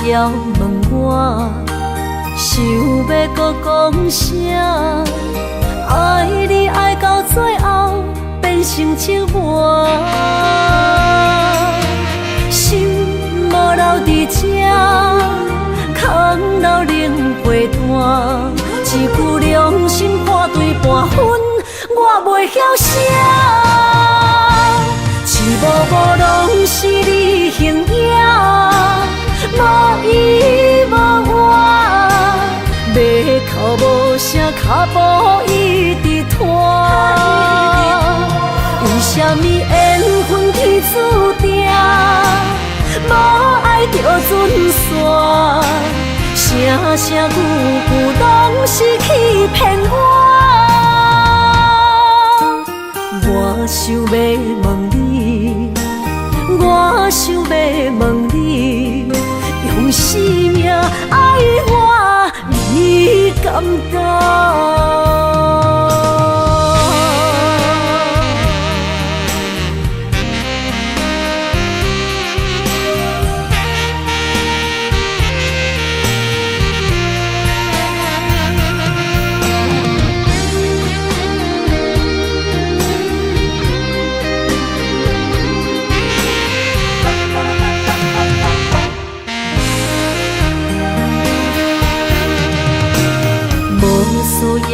要问我，想要搁讲啥？爱你爱到最后变成寂寞，心无留伫这，空留冷陪伴。一句良心半对半分，我袂晓写。一幕幕拢是你形影，无依无我，马口无声，脚步一直拖。为什么缘分天注定，无爱就准线？声声句句拢是欺骗我。我想要问你，我想要问你，用生命爱我，你敢敢？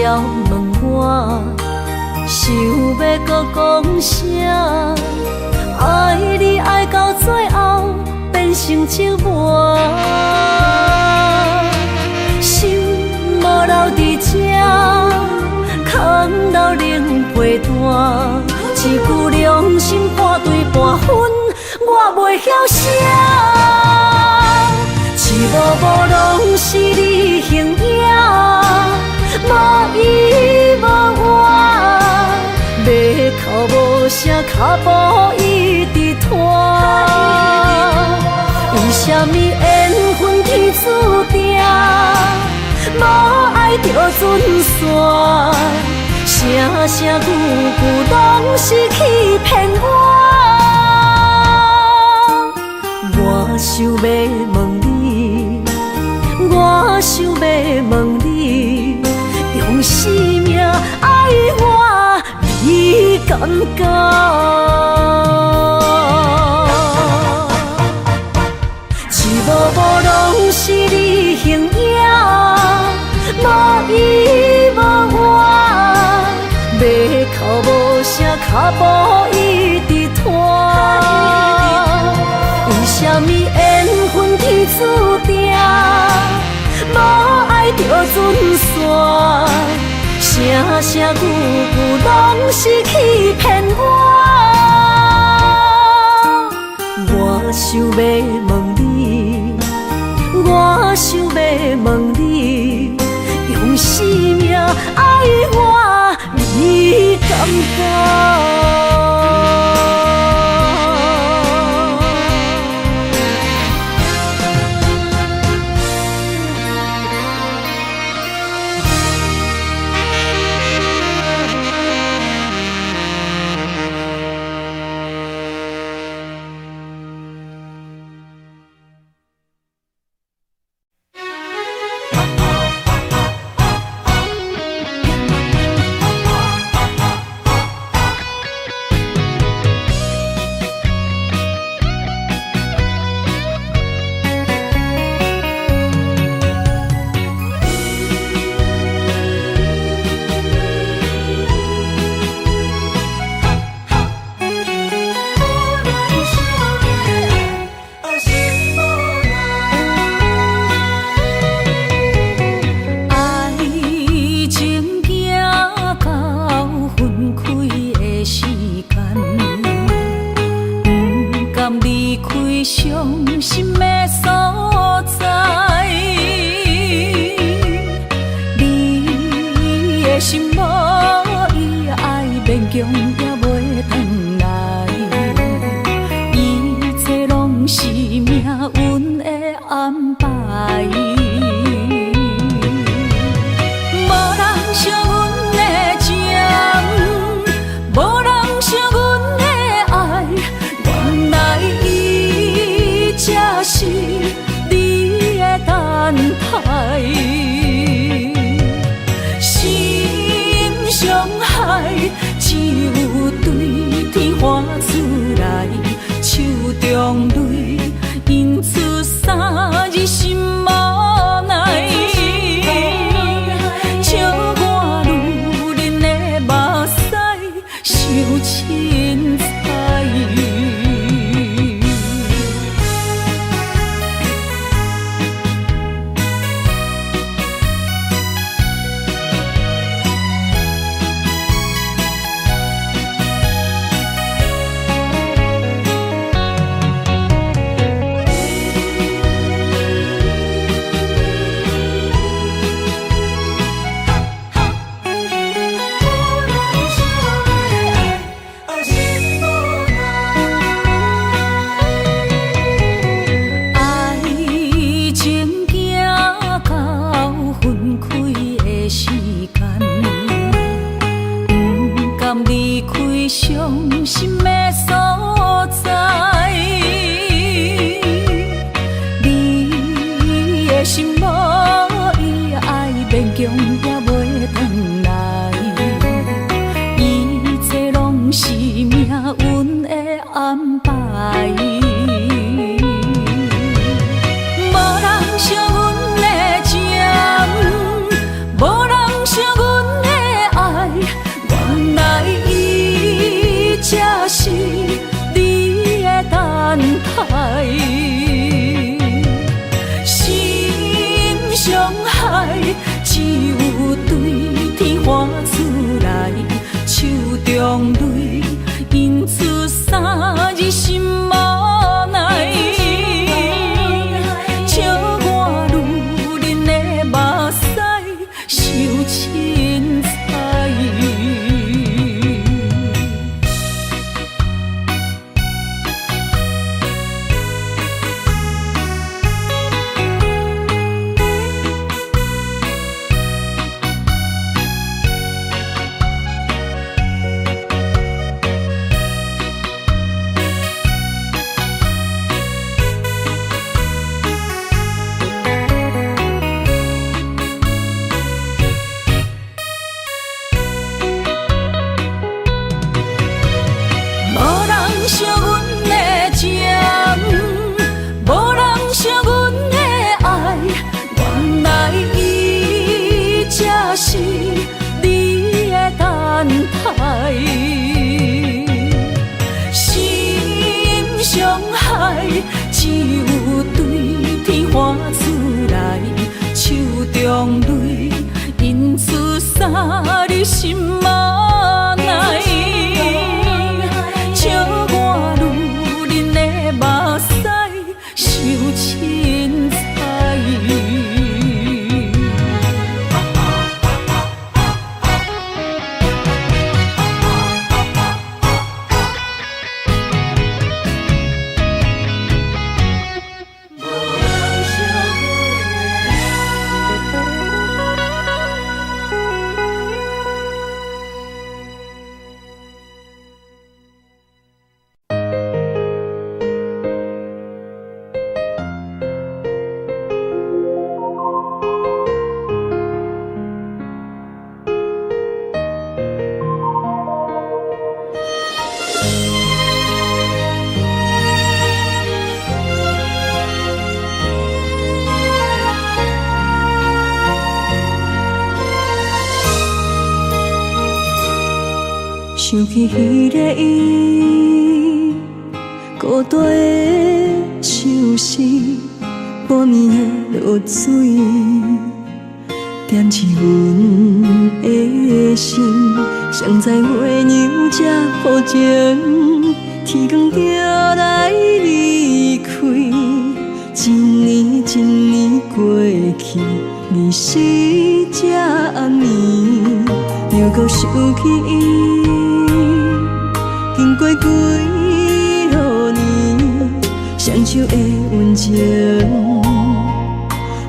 要问我，想要搁讲啥？爱你爱到最后变成寂寞，心无留伫这，空留冷陪伴。一句良心半对半分，我袂晓写。一幕幕拢是你形影，无依无我，马口无声，脚步一直拖。为什么缘分天注定，无爱就准线？声声句句拢是欺骗我。我想要问你，我想要问你，用生命爱我，你敢敢？一幕幕拢是你形影，无依无我，马口无声，脚步一直拖。为什么缘分天注定，无爱就准线？声声句句拢是欺骗我。我想要问你，我想要问你，用生命爱我，你敢敢？心的所在。你的心无伊爱勉强也袂转来，一切拢是命运的安排。无人惜阮的情，无人惜阮的爱，原来伊才是你的等待。心伤害，只有对天花出来，手中泪印出三字心无奈。笑我女人的目屎受凊彩。惜阮的情，无人惜阮的爱，原来伊才是你的等待。心伤害，只有对天花出来，手中泪印出三字心无奈。笑我女人的目屎受凊彩。想起迄个伊，孤单的相思，半暝落水，点起阮的心。谁知月娘这薄情，天光就来离开。一年一年过去，日时这暗暝，又搁想起伊。经过几落年，双手的温情，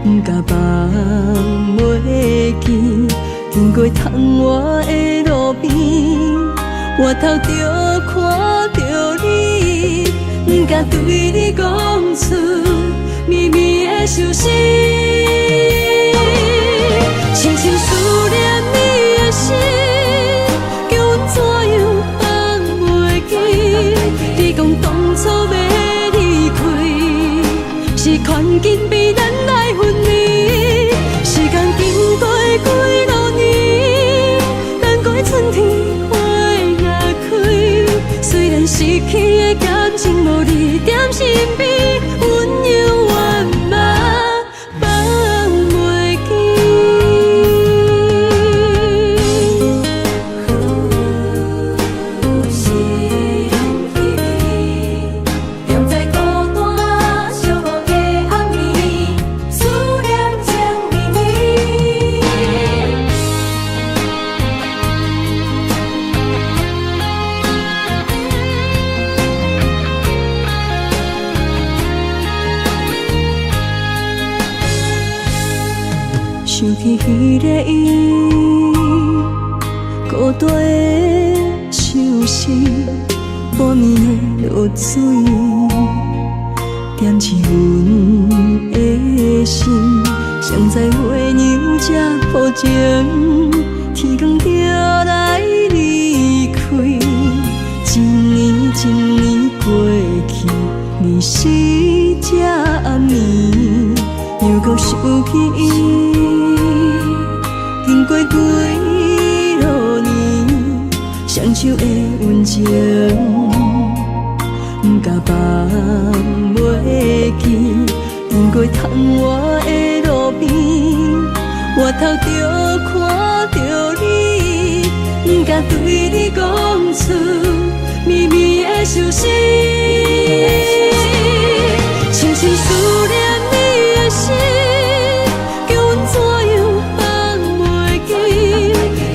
不甲放袂记。经过窗外的路边，我头就看到你，不敢对你讲出秘密的相思。深深思念你的心，叫阮怎样？你讲当初要离开，是看紧比咱来分离。时间经过几落年，等过春天花也开。虽然失去的感情无你踮身边，阮永远嘛放袂记。想起迄个伊，孤单的相思，水，点起阮的心。谁知月娘这抱情，天光就来离开。一年一年过去，你是这暗暝，又搁想起伊。经过几落年，双手的温情，不敢放袂记。经过窗外的路边，我头就看着你，不敢对你讲出绵绵的相思。深深思念你的心，叫阮怎样放袂记？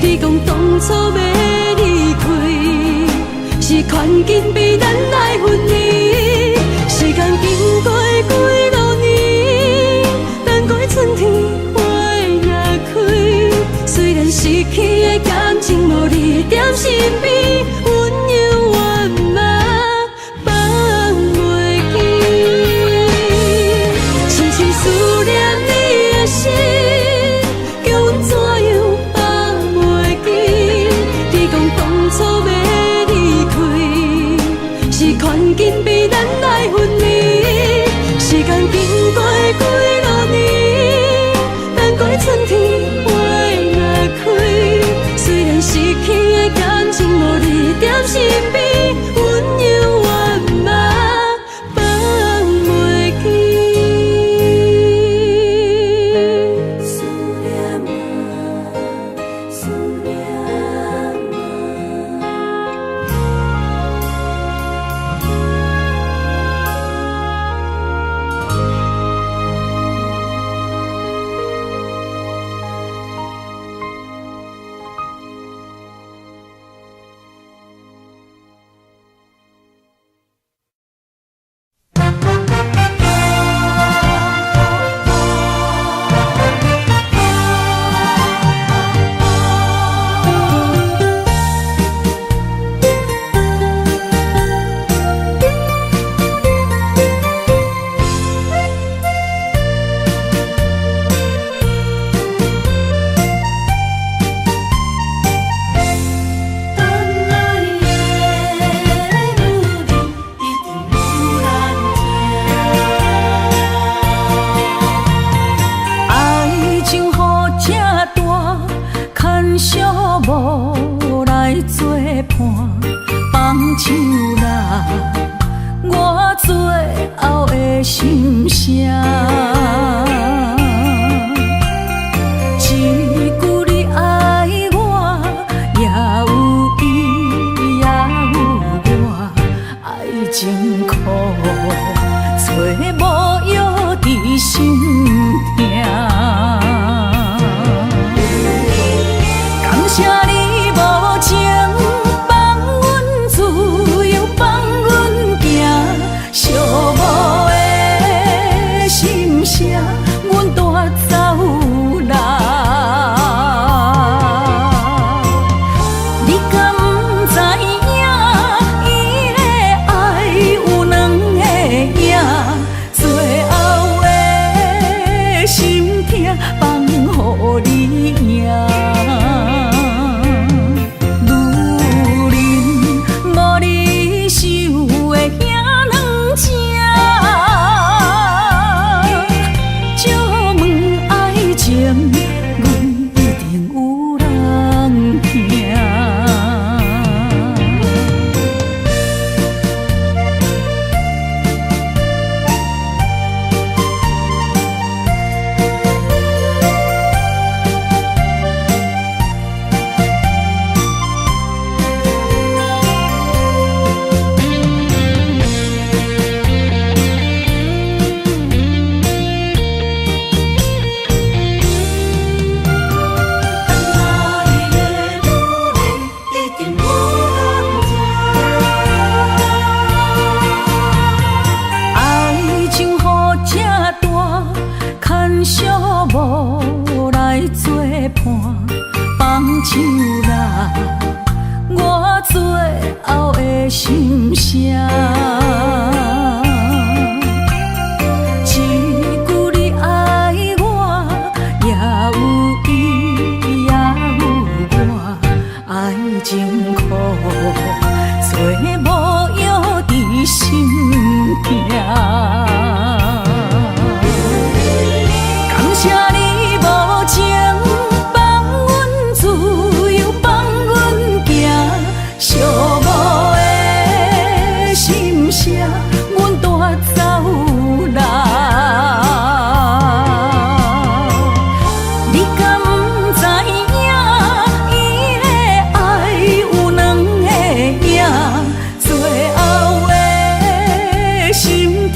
你讲当初要离开，是权紧被咱来分离。时间经过几落年，等过春天花也开。虽然失去的感情无你在身边，温柔圆满放袂记。深深思念你的心，叫阮怎样放袂记？你讲当初要离开，是权紧被咱来分离。时间经过几落年，等过春天花也开。虽然失去的感情无你在身边，温柔圆满放袂记。思念啊，思念心声。感谢你无情放阮自由，放阮行，寂寞的心声，阮带走人。你敢不知影？伊的爱有两个影，最后的心痛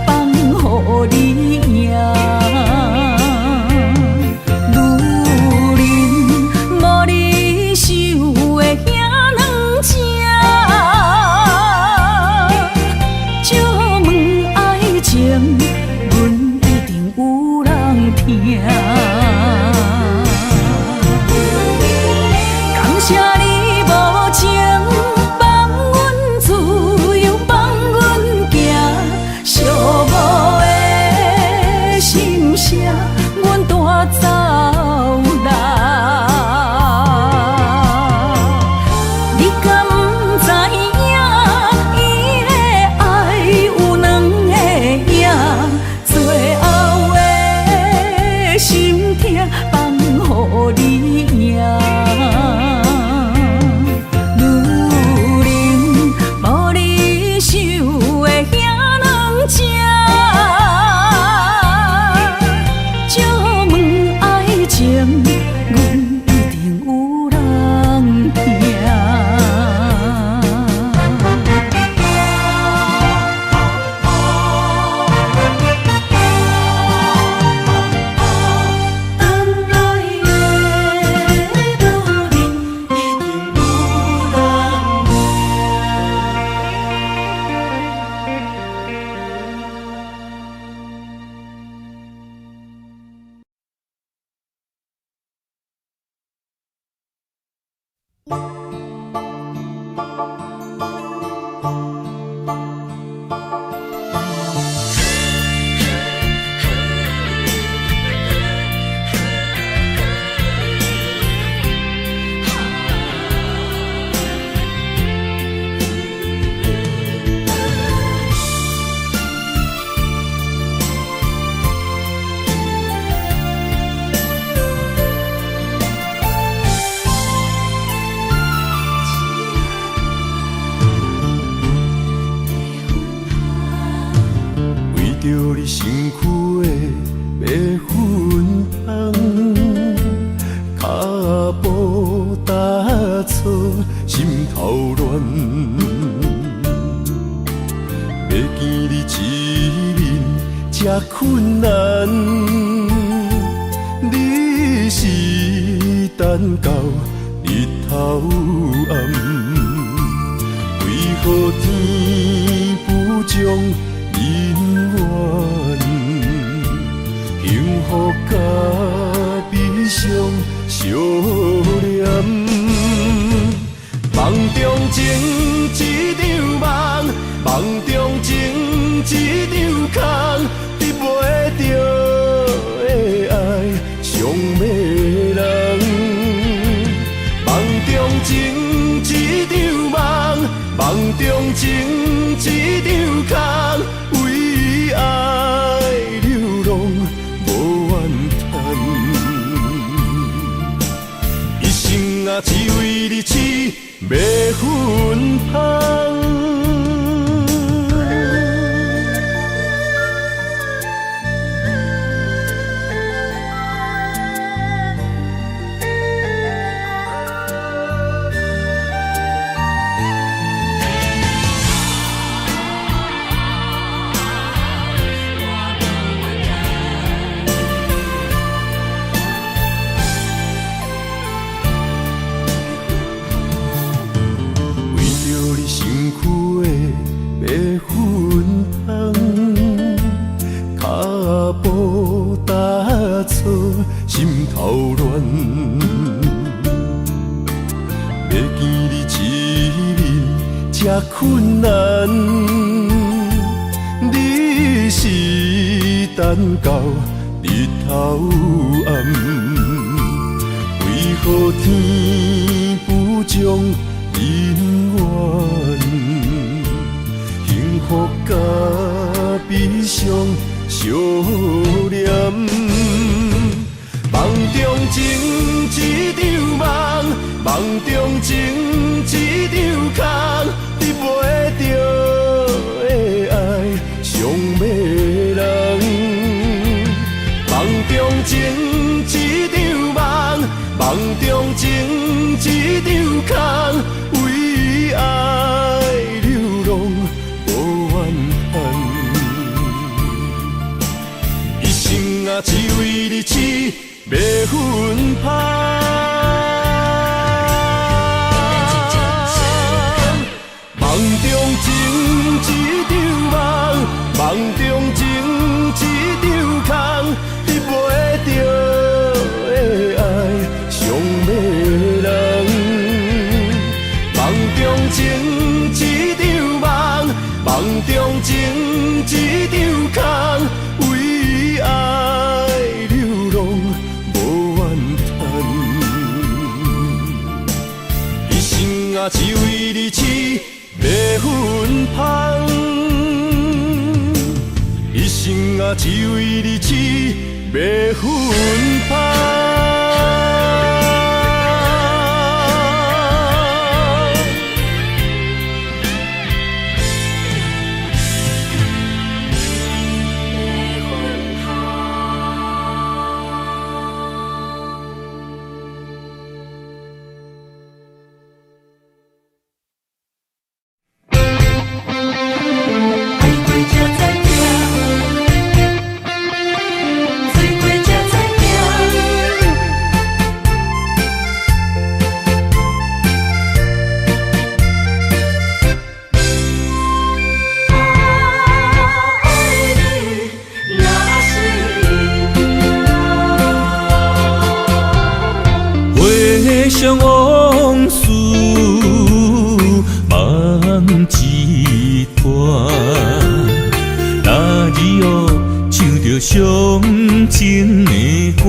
放予你赢。女人无你受的遐软情，借问爱情，阮一定有人听。感谢你无情放阮自由，放阮行，寂寞的心声，阮带走人。你敢不知影？伊的爱有两个影，最后的心痛放予你赢。女人无你受的遐软情，借问爱情，阮一定有人听。等来的女人，一定有人为着你身躯的白粉香，脚步踏错，心头乱。要见你一面这困难，你是等到日头暗，为何天不将人缘，幸福甲悲伤相连，梦中情一场梦，梦中情一场空，得袂着的爱上迷人。梦中情一场梦，梦中情一场空，为爱流浪无怨叹，一生啊只为你痴迷粉香。这困难，你是等到日头暗，为何天不将人缘，幸福福甲悲伤相连，梦中情一场梦，梦中情一场空，你袂着的爱上迷人。梦中情一场梦，梦中情一场空，为爱流浪无怨叹。一生啊，只为你痴，袂分芳。梦中情一场梦，梦中情一场空，你袂着的爱上迷人。梦中情一场梦，梦中情一场空，为爱流浪无怨叹。一生啊，只为你痴，袂分芳。一生啊，只为你痴，袂分芳。想往事梦一段，那日哦唱着伤情的歌，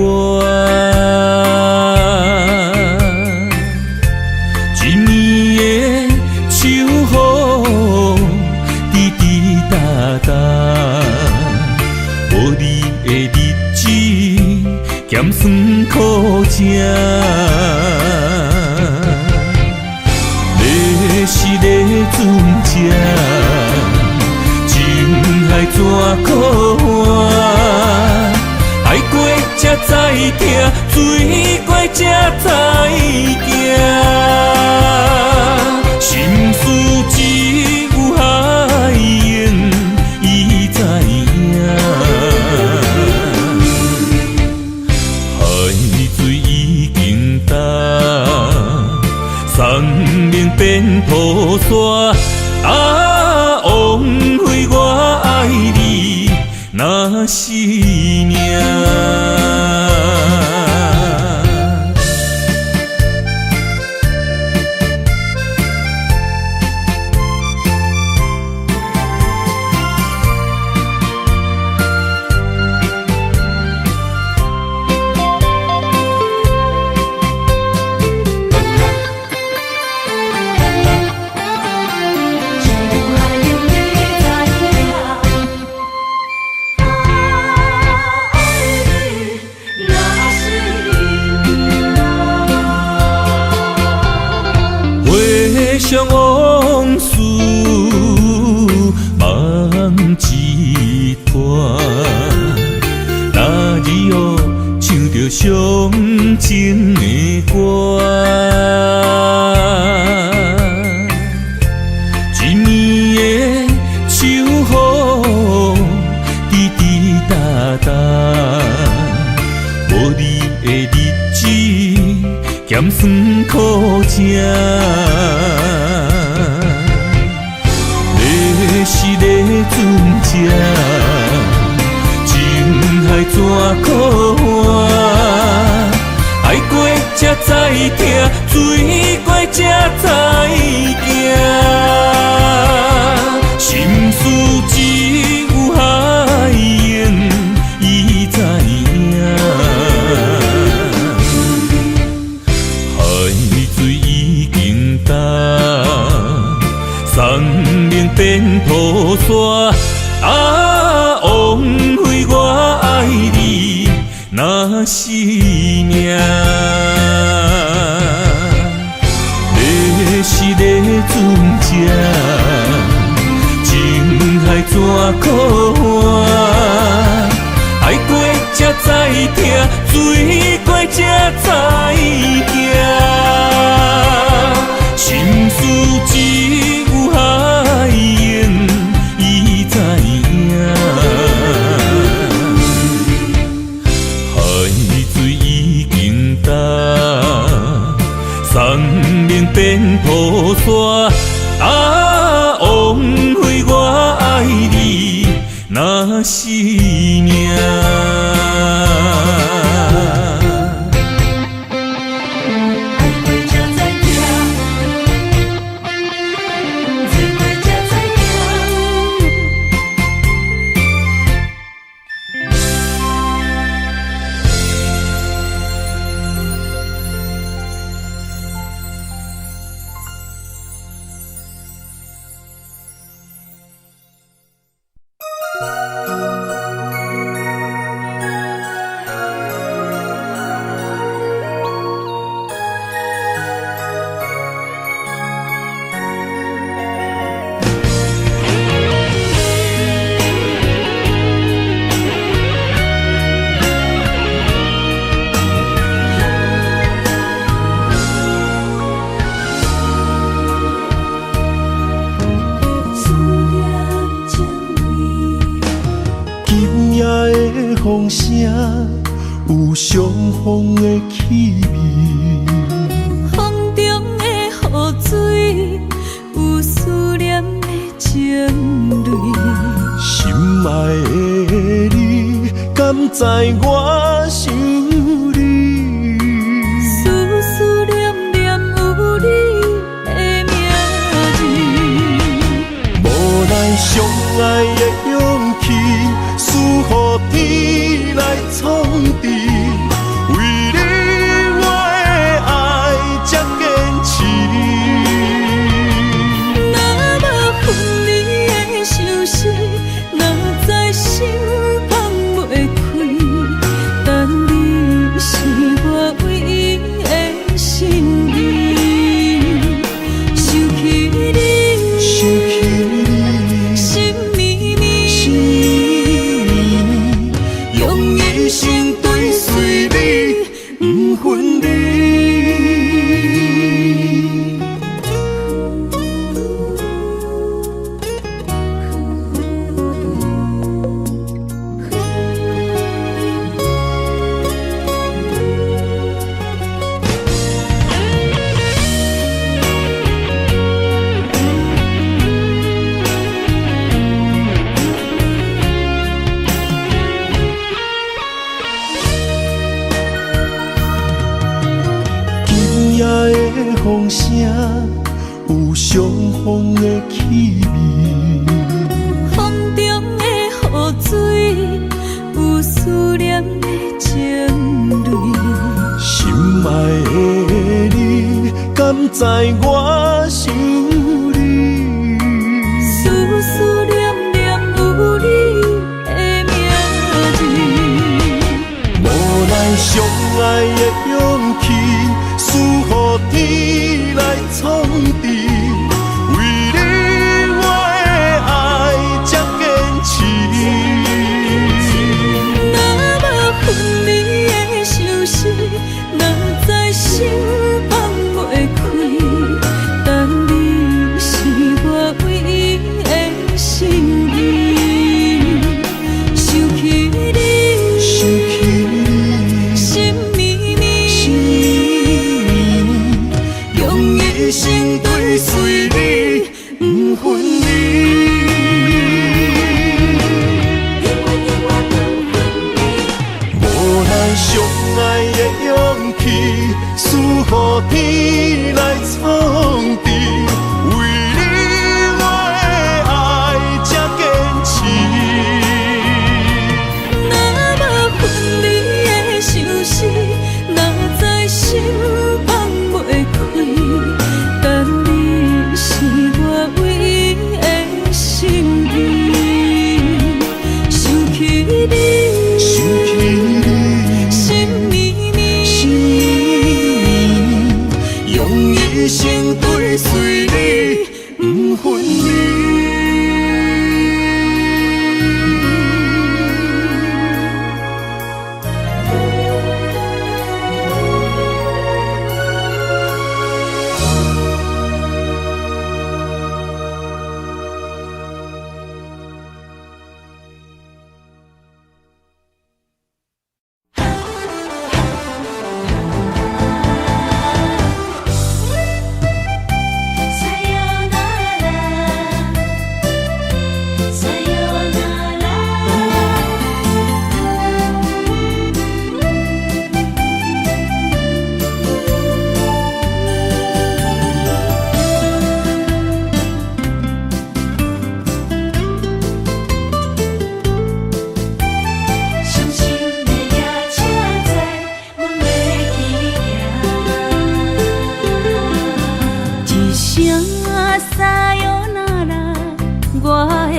一年的秋雨滴滴答答，无你的日子咸酸苦涩。是个船只，情海怎可换？爱过才知疼，水过才知行。心事只有海燕伊知影，海水已经干。生命变雨伞，啊，枉费我爱你那是命。想往事梦一段，那日哦唱着伤情的歌，一年的秋雨滴滴答答，无你的日子咸酸苦涩。是个船只，情海怎可换？爱过才知疼，水过才知行。心事只有海燕伊知影，海水已经干。生命变雨伞，啊，枉费我爱你那是命。是个船只，情海怎可换？爱过才知疼，水过才知行。心事只有海燕伊知影，海水已经干。山明变土沙，啊，枉费我爱你那是命。风声有相逢的气味，风中的雨水有思念的情泪。心爱的你，敢知我想你？思思念念有你的名字，无咱相爱的勇气，赐予天来创治。为你我的爱才坚持。若无分离的相思，哪知心放袂开。但你是我唯一的心意，想起你，想起你，心绵绵，心绵绵，用一生追随你，不分离。今夜的风声有相逢的气味，风中的雨水有思念的情泪。心爱的你，敢知我想你？思思念念有你的名字，无咱相爱的勇气，赐予天来创治。为你我的爱才坚持。若无分离的相思，哪知心放袂开。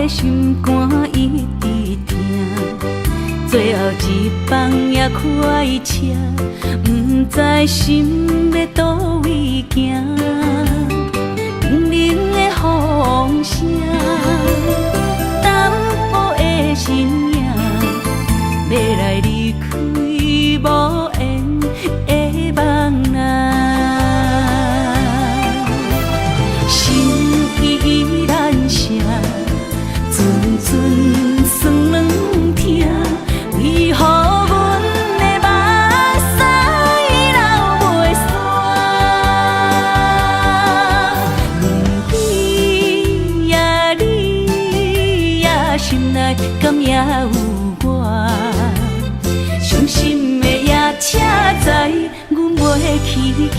的心肝一直疼，最后一棒也开车，不知心要倒位行。冷冷的风声，淡薄的身影，要来离开无缘的梦啊。心依然声，阵阵酸软疼，为何阮的目屎流袂煞？问你呀，你呀，心内敢也有我？伤心的夜车载，阮袂去行。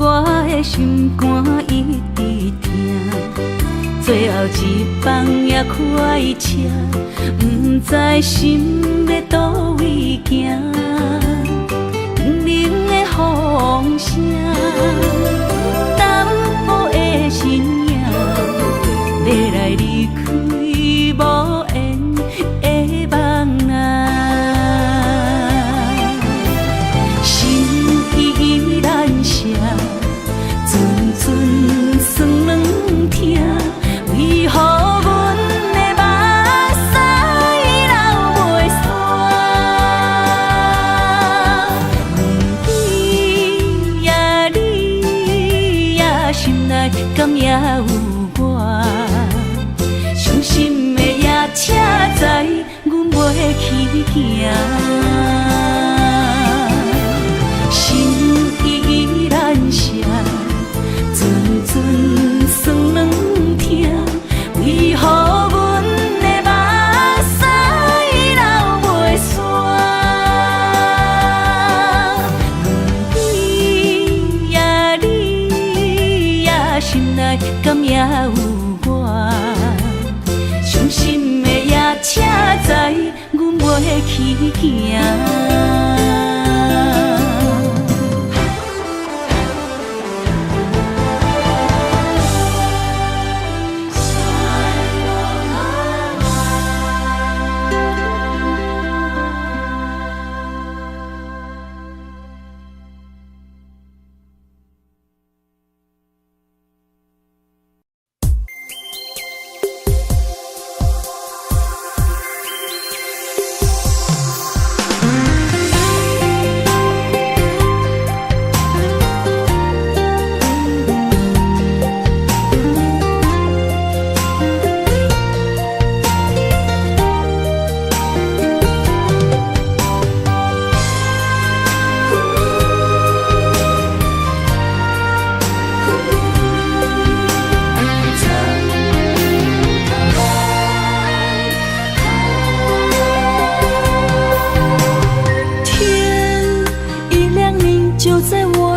我的心肝一直疼，最后一棒也开车，不知心要倒位行。冷冷的风声，淡薄的身影，要来离开无缘的梦啊。心依然声。阵酸软疼，为何阮的目屎流袂煞？问你呀，你呀，心内敢也有我？伤心的夜车载，阮袂去行。心依然声。阵阵酸软疼，为何阮的目屎流袂煞？问你呀，你呀，心内敢也有我？伤心的夜车载，阮袂去行。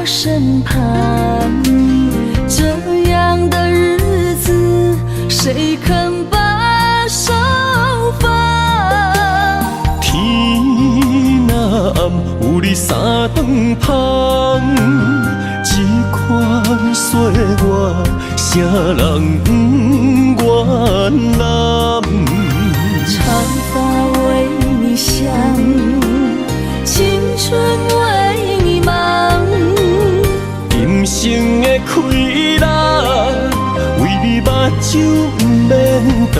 身旁，这样的日子，谁肯把手放？天若暗，有你三顿香，这款岁月，啥人不愿揽？长发为你香，青春为你忙。今生的快乐，为你目睭不免干。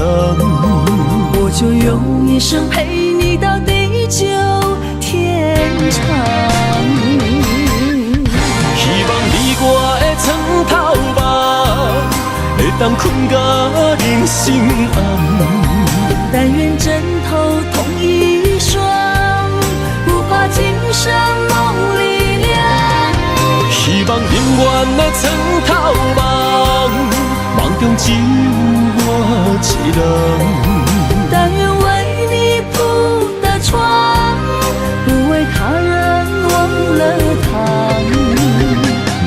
我就用一生陪你到地久天长。希望你我的床头梦，会当困到人生暗。但愿枕头同一双，不怕今生梦里凉。望永远的床头梦，梦中只有我一人。但愿为你铺的床，不为他人忘了躺。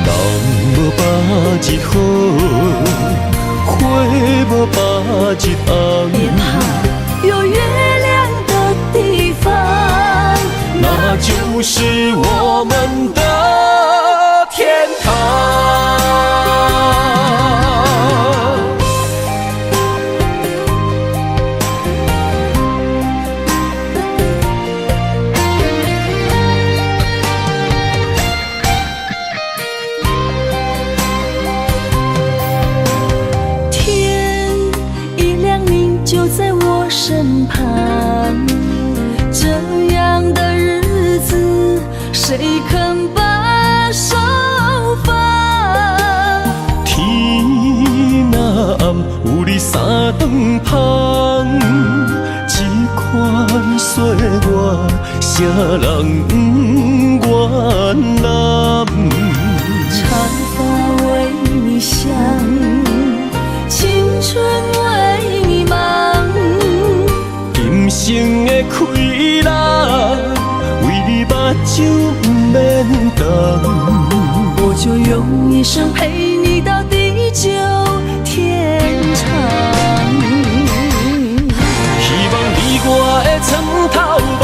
人无百日好，花无百日红。别怕有月亮的地方，那就是我们的天堂。天一亮，你就在我身旁。这样的日子，谁肯把手放？天若暗，有你三顿香，这款岁月，谁人不愿揽？长发为你香，青春为你忙。今生的快乐，为你目睭不免干。我就用一生陪你到地久天长。希望你我的床头梦，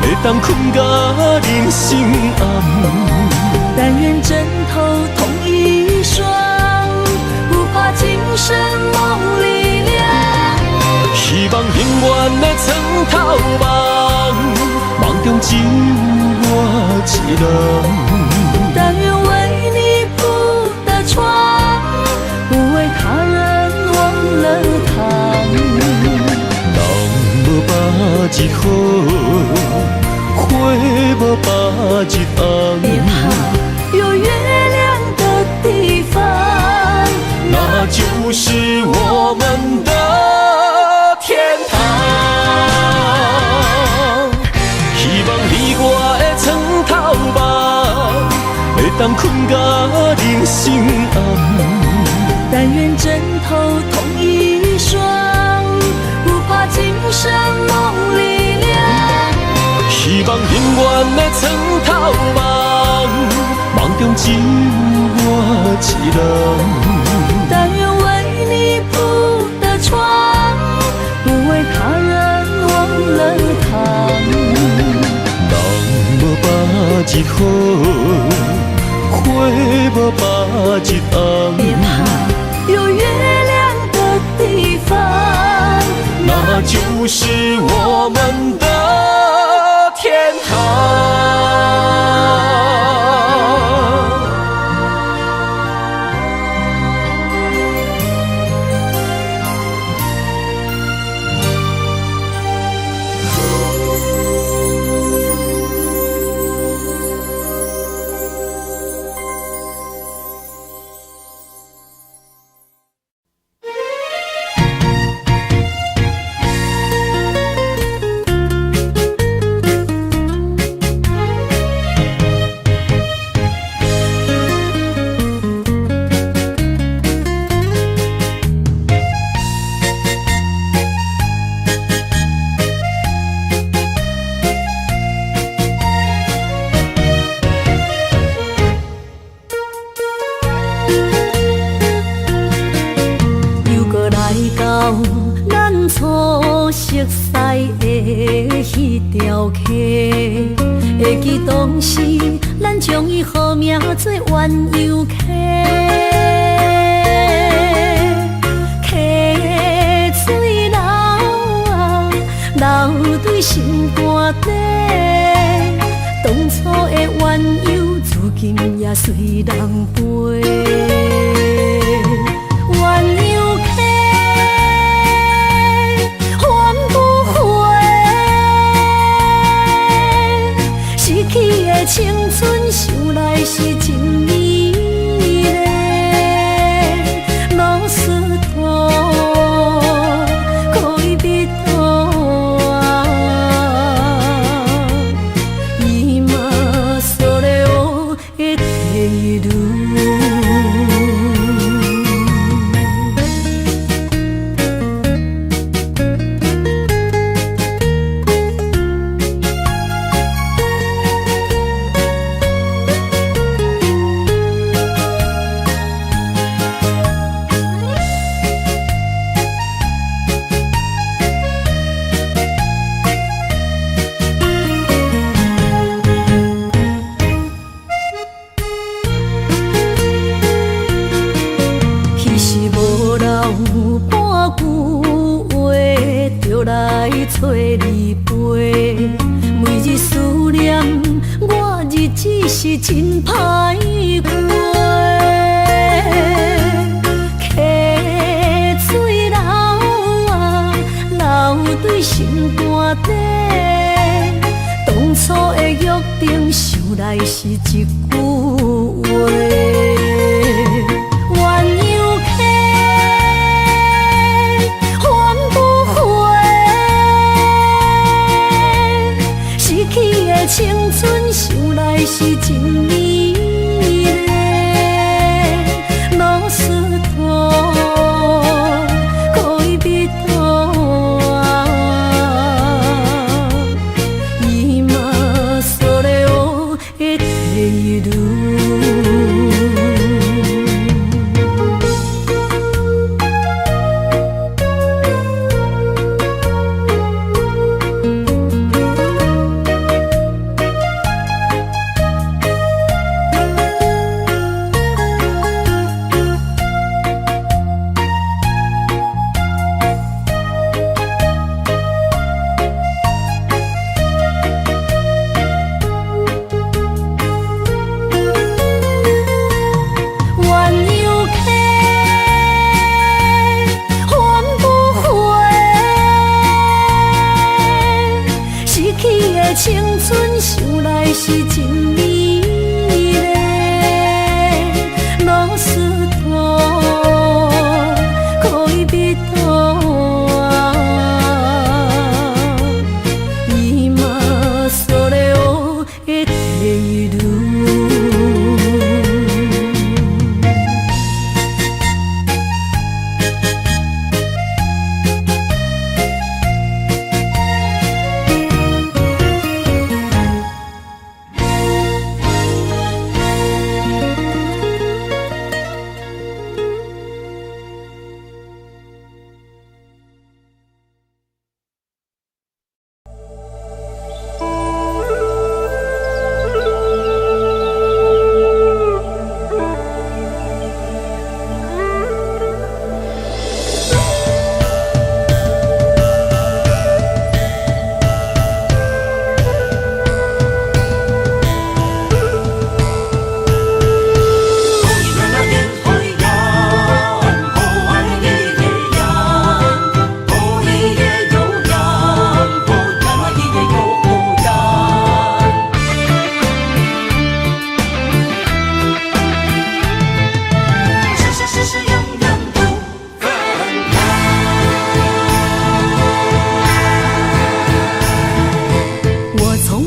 会当困到人生暗。但愿枕头同一双，不怕今生梦里凉。希望永远的床头梦，梦中只有我一人。但愿为你铺的床，不为他人忘了躺。人无百日好，花无百日红。别怕有月亮的地方，那就是我们的天堂。希望你我的床头梦，会当困到人生暗。但愿枕头同一双，不怕今生梦里凉。希望永远的床头梦，梦中只有我一人。但愿为你铺的床，不为他人忘了躺。人无百日好，花无百日红。别怕有月亮的地方，那就是我们的天堂。迄条溪，会记当时咱将伊号名做鸳鸯溪。溪水流啊，流对心肝底。当初的鸳鸯，如今也随人飞。鸳鸯溪。 青春想来是真美丽，老师徒可以比途啊，伊嘛所了的地路。找你陪，每日思念，我日子是真歹过。溪水流啊，流对心肝底。当初的约定，想来是一句话。青春想来是真美丽，老师大，可以比大，伊嘛所咧学的第一路。青春想来是真美丽，老师大，可以比大，伊嘛所咧学的第一路。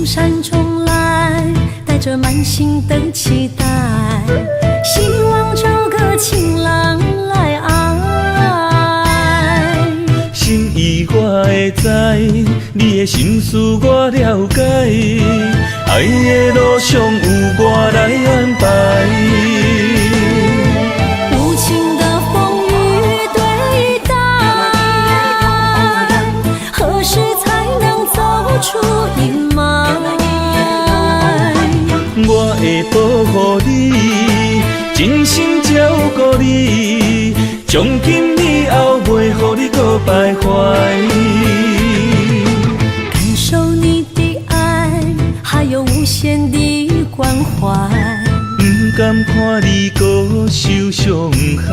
山中来，带着满心的期待，希望找个情郎来爱。心意我会知，你的心思我了解，爱的路上有我来安排。无情的风雨对待，何时才能走出阴霾？我会保护你，真心照顾你，从今以后袂予你搁徘徊。感受你的爱，还有无限的关怀，不甘看你搁受伤害。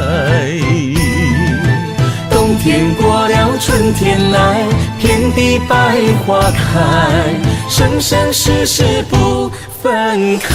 冬天过了，春天来，遍地百花开，生生世世不分开。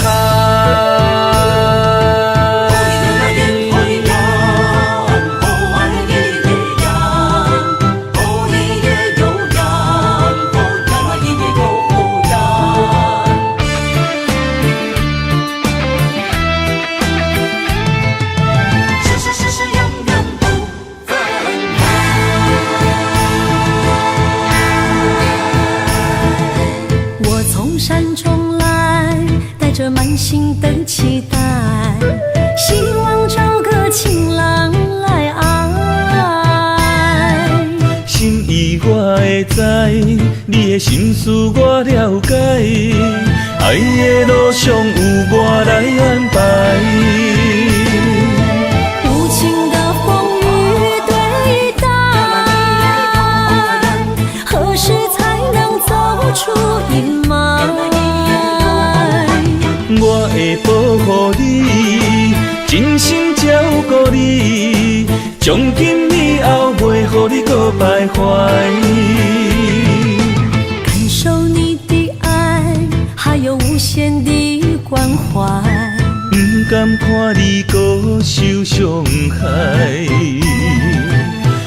你的心事我了解，爱的路上有我来安排。无情的风雨对待，何时才能走出阴霾？我会保护你，真心照顾你，从今以后袂予你搁徘徊。感受你的爱，还有无限的关怀。不甘看你搁受伤害。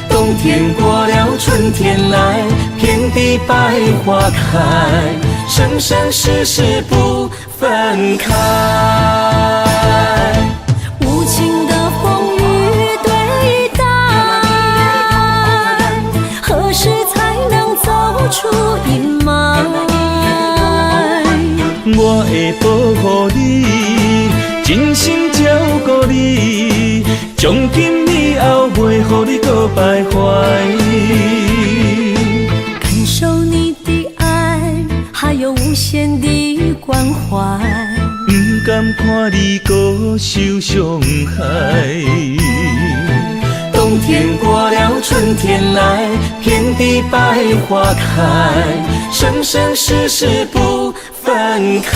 冬天过了，春天来，遍地百花开，生生世世不分开。无情的风雨对待，何时才能走出阴霾？我会保护你，真心照顾你，从今以后袂予你搁徘徊。感受你的爱，还有无限的关怀。不甘看你搁受伤害。冬天过了，春天来，遍地百花开，生生世世不分开。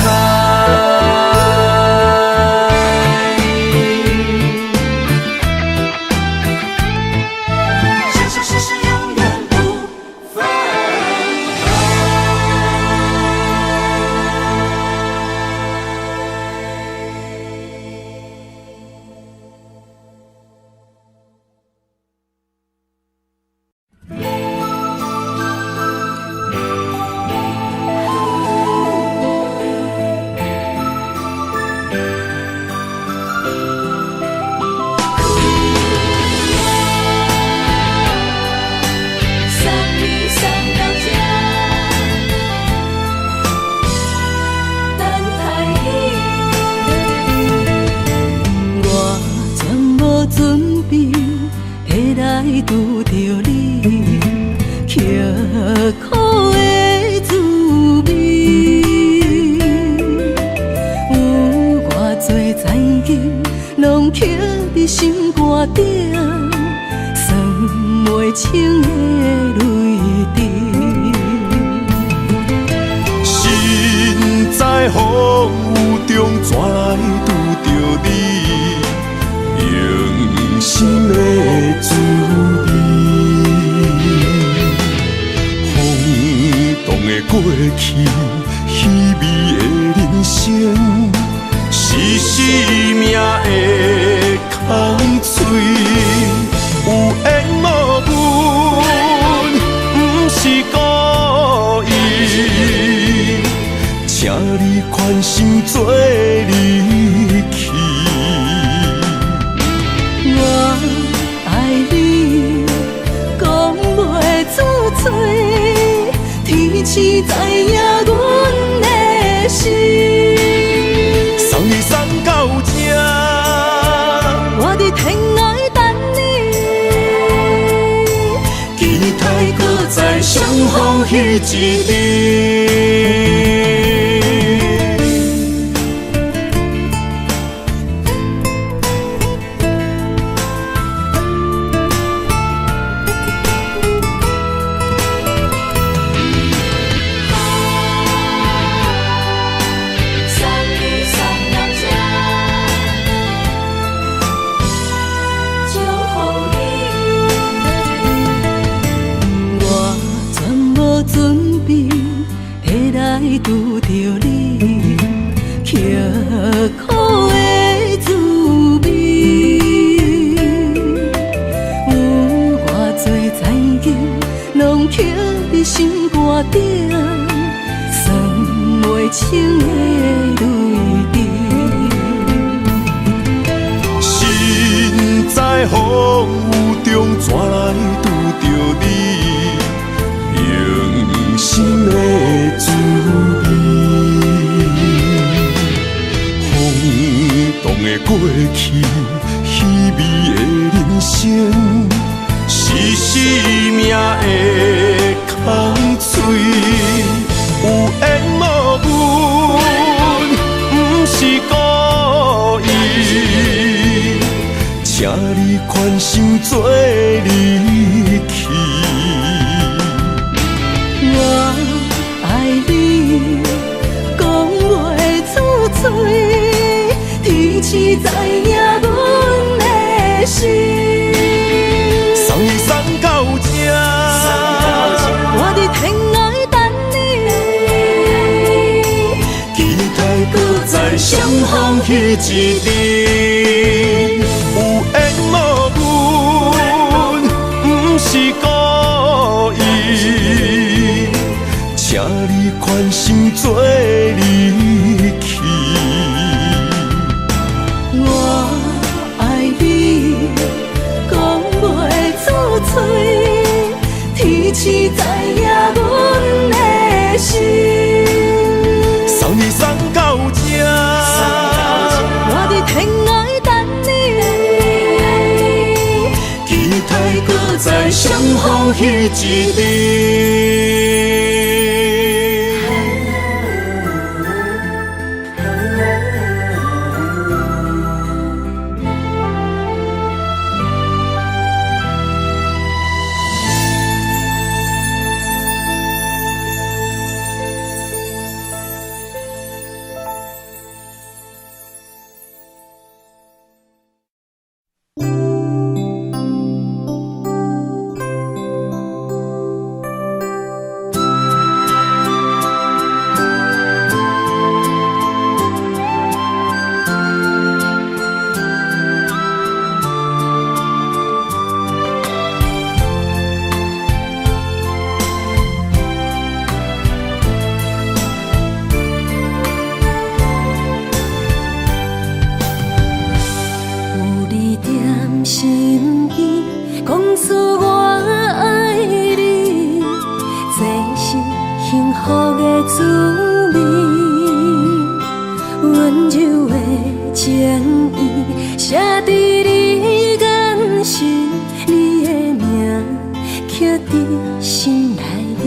拄着你，刻苦的滋味，有偌多残金，拢刻伫心肝顶，算袂清的泪滴。身在风雨中，怎来拄着你？用心的滋味，风动的过去，稀微的人生，是生命的空嘴，有缘无分，不是故意，请你宽心做离去。我爱你，讲袂出嘴，天知知影阮的心。送你送到这，我伫天涯等你，期待搁再相逢彼一日。拄着你，刻苦的滋味，有偌多残金，拢刻伫心肝顶，算袂清的泪滴。身在风雨中，怎来拄着你？用心的滋味，风动的过去，稀微的人生，是生命的空嘴，有缘无分，不是故意，请你宽心做离去。我爱你，讲袂出嘴，天赐知影阮的心。送你送到这，我伫天涯等你，期待搁再相逢彼一日。有缘无分，不是故意，请你宽心做离去。我爱你，讲袂出嘴，天赐知影阮的心。送你送到这，我伫天涯等你，期待搁再相逢彼一日。身边讲出我爱你，这是幸福的滋味。温柔的情意写在你眼神，你的名刻在心内面。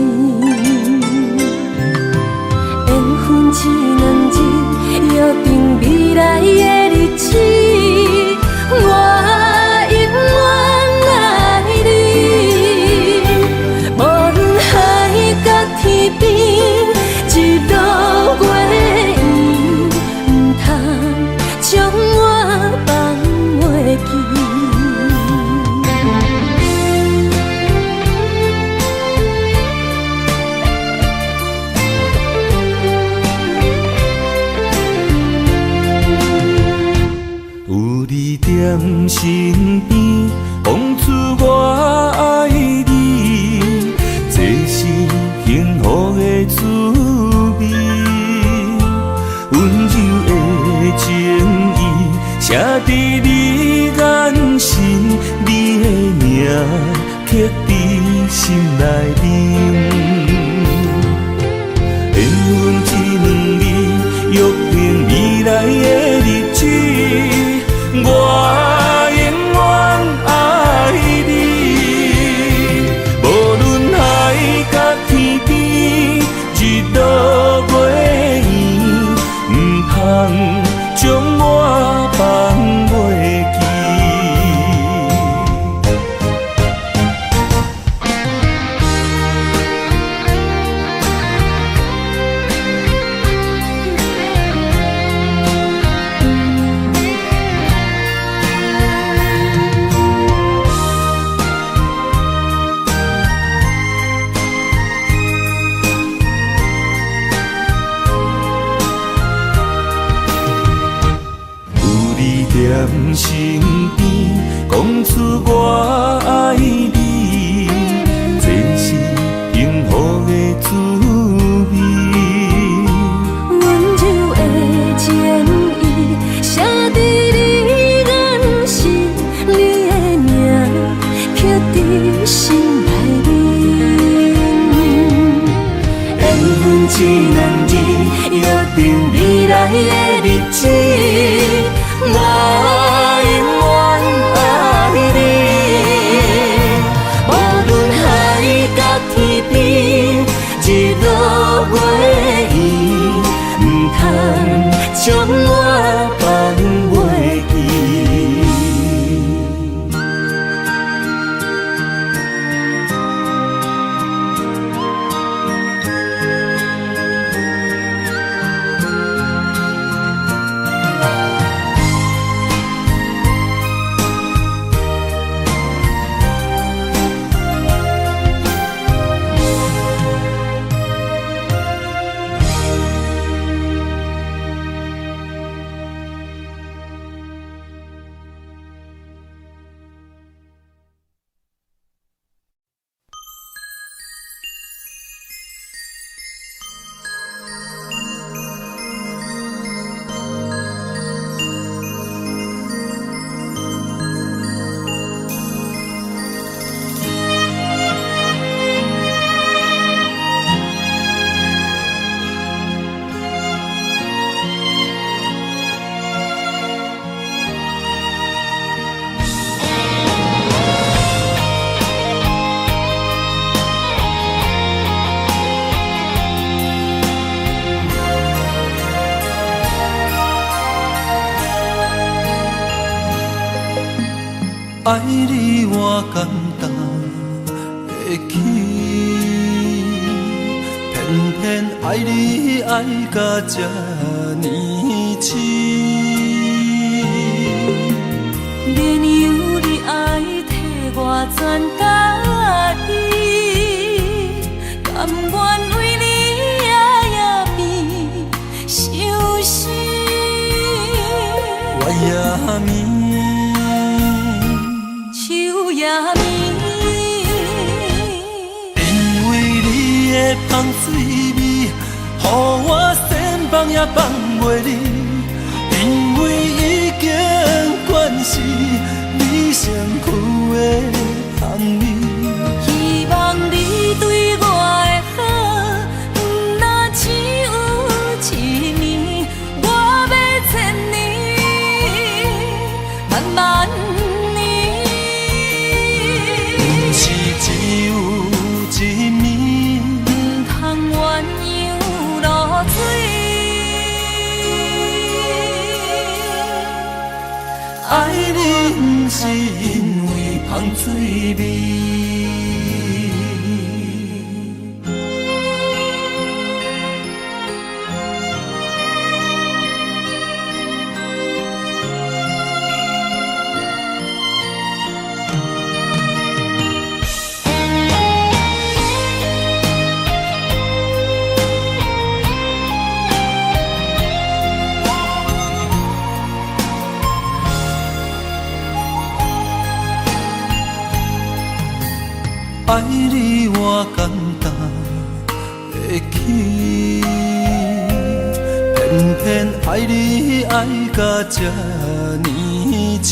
缘分这两字，约定未来的日子。我将我放袂记。在身边，讲出我爱你，这是幸福的滋味。温柔的情意写在你眼神，你的名刻在心内面。缘分这两字，约定未来的日子。我永远爱你，无论海角天边，一爱你我简单会起，偏偏爱你爱到这呢深。绵羊你爱替我全家己，甘愿为你夜眠伤心。我也眠。也眠，因为你的香水味，予我先放也放袂离。因为已经惯是你身躯的香味，希望你对我的好，不那只有一年，我要千年，慢慢。爱你不是因为香水味。爱你我简单会起，偏偏爱你爱到这呢深。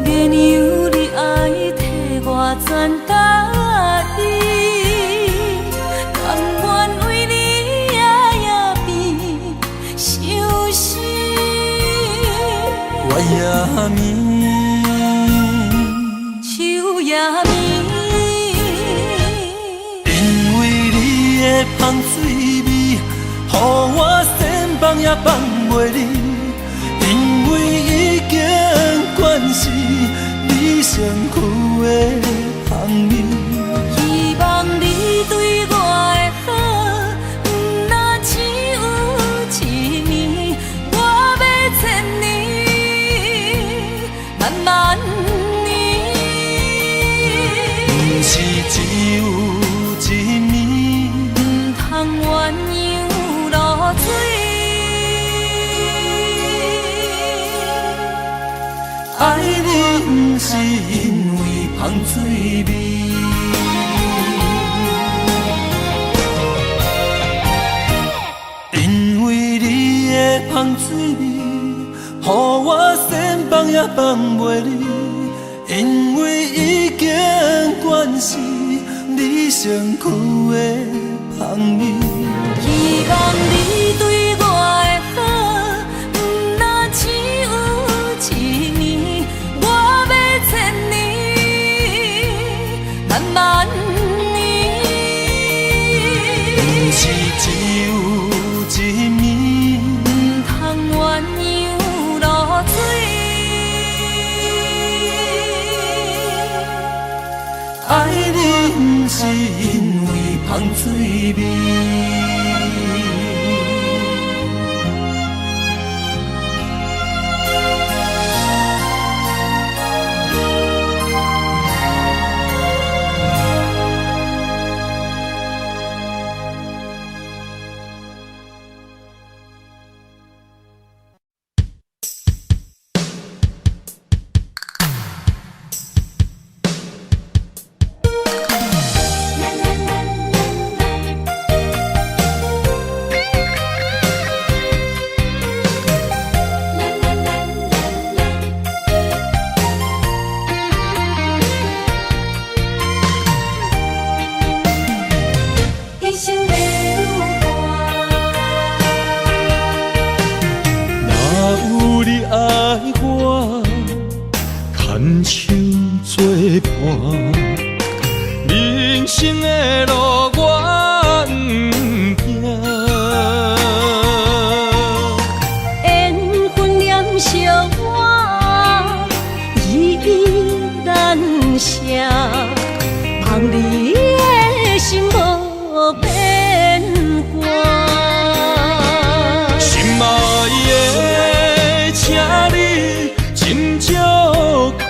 绵羊你爱替我全家己，甘愿为你夜眠伤心。我也眠。也眠，因为你的香水味，予我先放也放袂离。因为已经惯是你身躯的香味，希望你对我的好，不那只有一年，我要千年，慢慢。是只有一年，不通鸳鸯落水。爱你不是因为香水味，因为你的香水味，予我先放也放袂离。因为已经惯是你身躯的香味，希望你对我的好，不那只有一年，我要千年，慢慢年。不是只有一年，不通鸳鸯落水。爱你不是因为香水味。人生的路我不行，缘分念惜我声，望你的心无变卦。心爱的，请你斟酌看，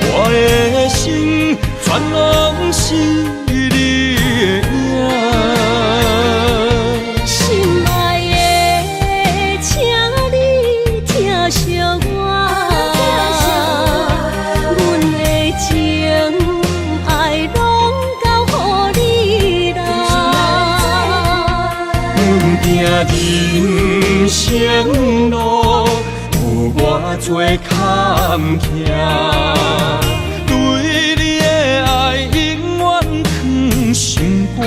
我的心全拢是你的影。心爱的，请你疼惜我，阮的情爱拢交予你啦。阮行人生路有偌多坎坷，对你的爱永远藏心肝。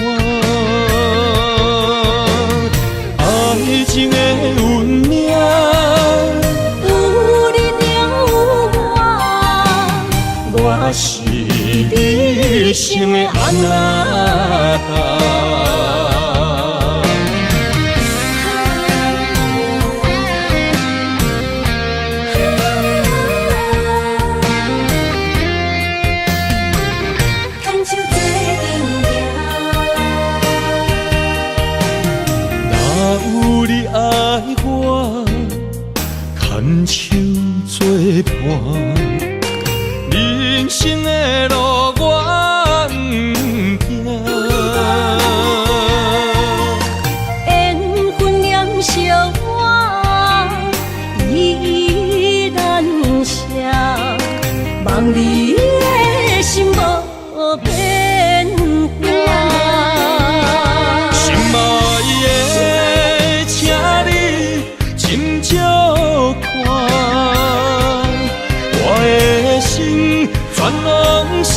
爱情的运命，有你有我，我是你生的安那。有你爱我，牵手作伴，人生的路我不惊。缘分念惜我，依然写，望你的心无变卦。心爱的，请你斟酌看，我的心全拢是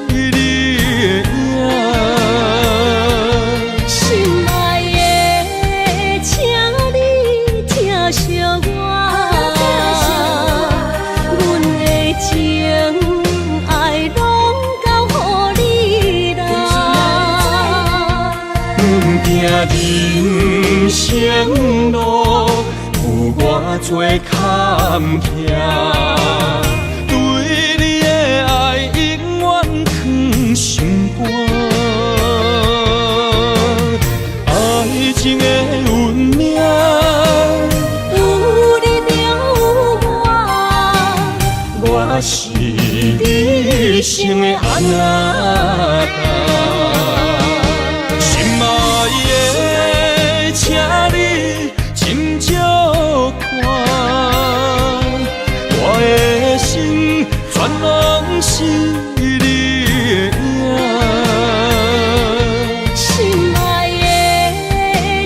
你的影。心爱的，请你疼惜我，阮的情爱拢交予你啦。阮行人生路有偌多坎坷，对你的爱永远藏心肝。爱情的运命，有你有我，我是你生的安那。心爱的，请你斟酌看，我的心全拢是你的影。心爱的，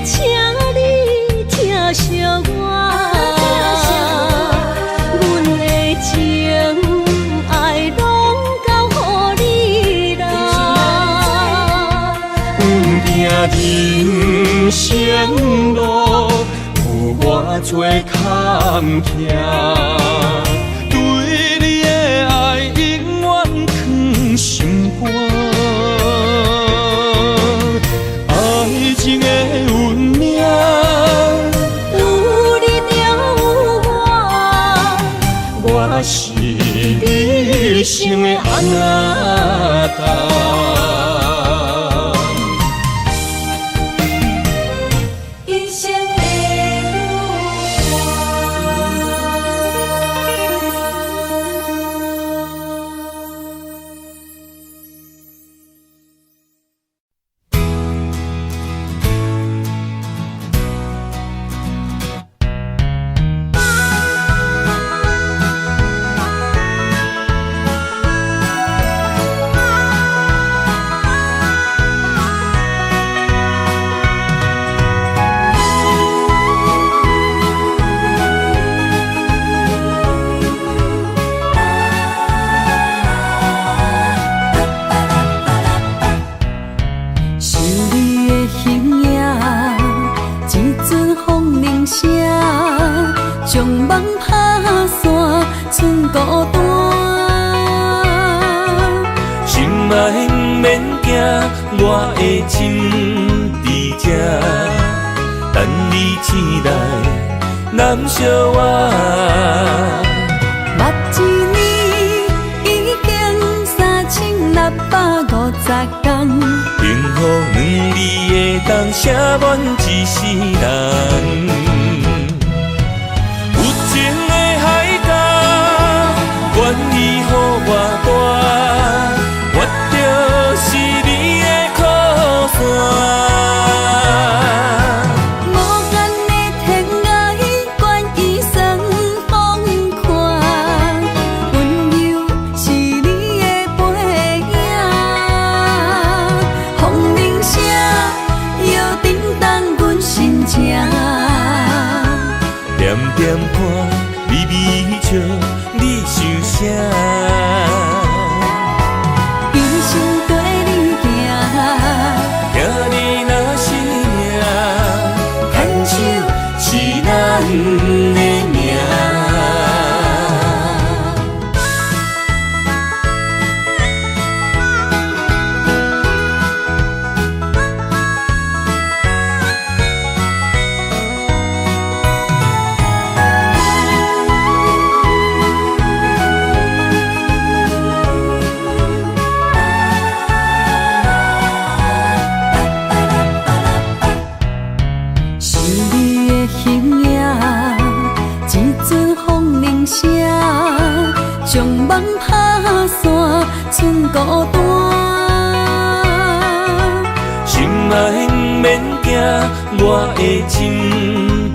请你疼惜我，阮的情爱拢交予你啦。人生路有偌多坎坷，对你的爱永远藏心肝。爱情的运命，有你有我，我是你生的安那。一生的想你的形影，一阵风铃声，将梦打散，剩孤单。心爱不免惊，我的心伫这，等你醒来，难相我。目一年当写满一世人。有情的海角，愿意予我大，我就是你的靠山。点点看，微微笑，你想啥？一生跟你行，行你若是命，牵手是咱的命。将梦拍散，剩孤单。心爱免惊，我的心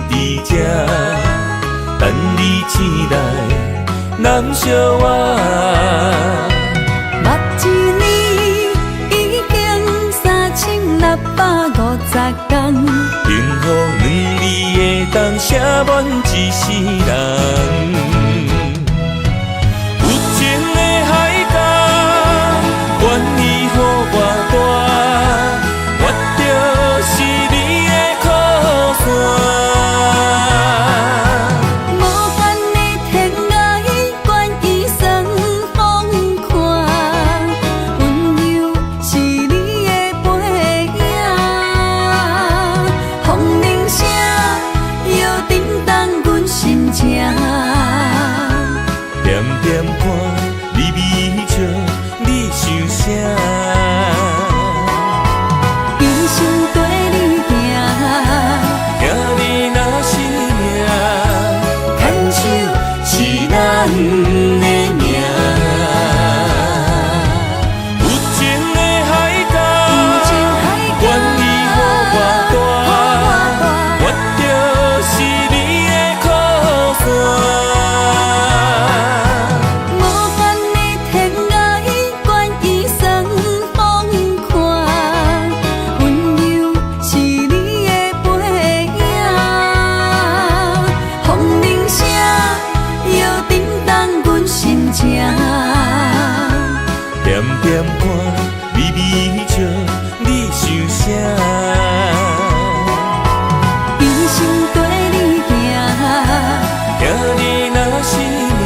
伫这，等你醒来，难相我。目一年已经3650天，幸福两字会当写满一世人。愿意予我大，我就是你的靠山。无限的天涯，愿意算风看，温柔是你的背影，风铃声摇震动阮心情。点点看，微微笑。你想啥？一生跟你行，行你若是命，牵手是咱的命。有情的海角，愿意予我大，我就是你的靠山。点点看，微微笑，你想啥？一生跟你行，行你若是命，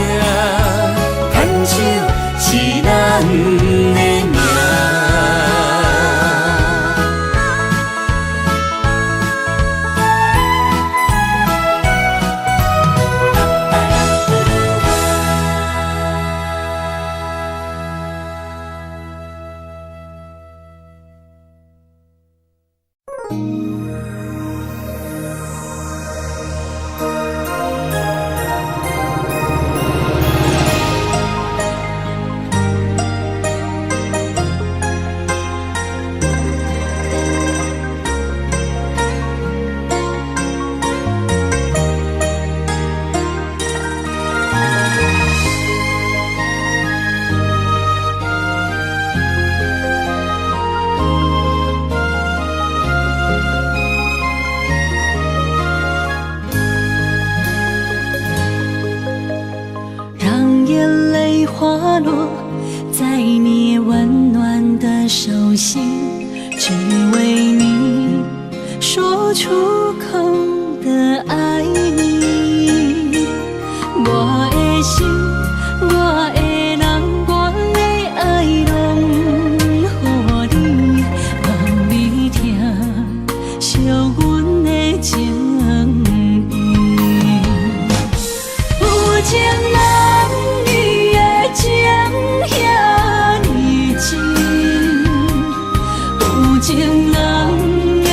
牵手是咱的命。花落在你温暖的手心，只为你说出口的爱你。我的心，我的人，我的爱拢予你，望你听惜阮的情意。有情男女的情遐尼深，有情人的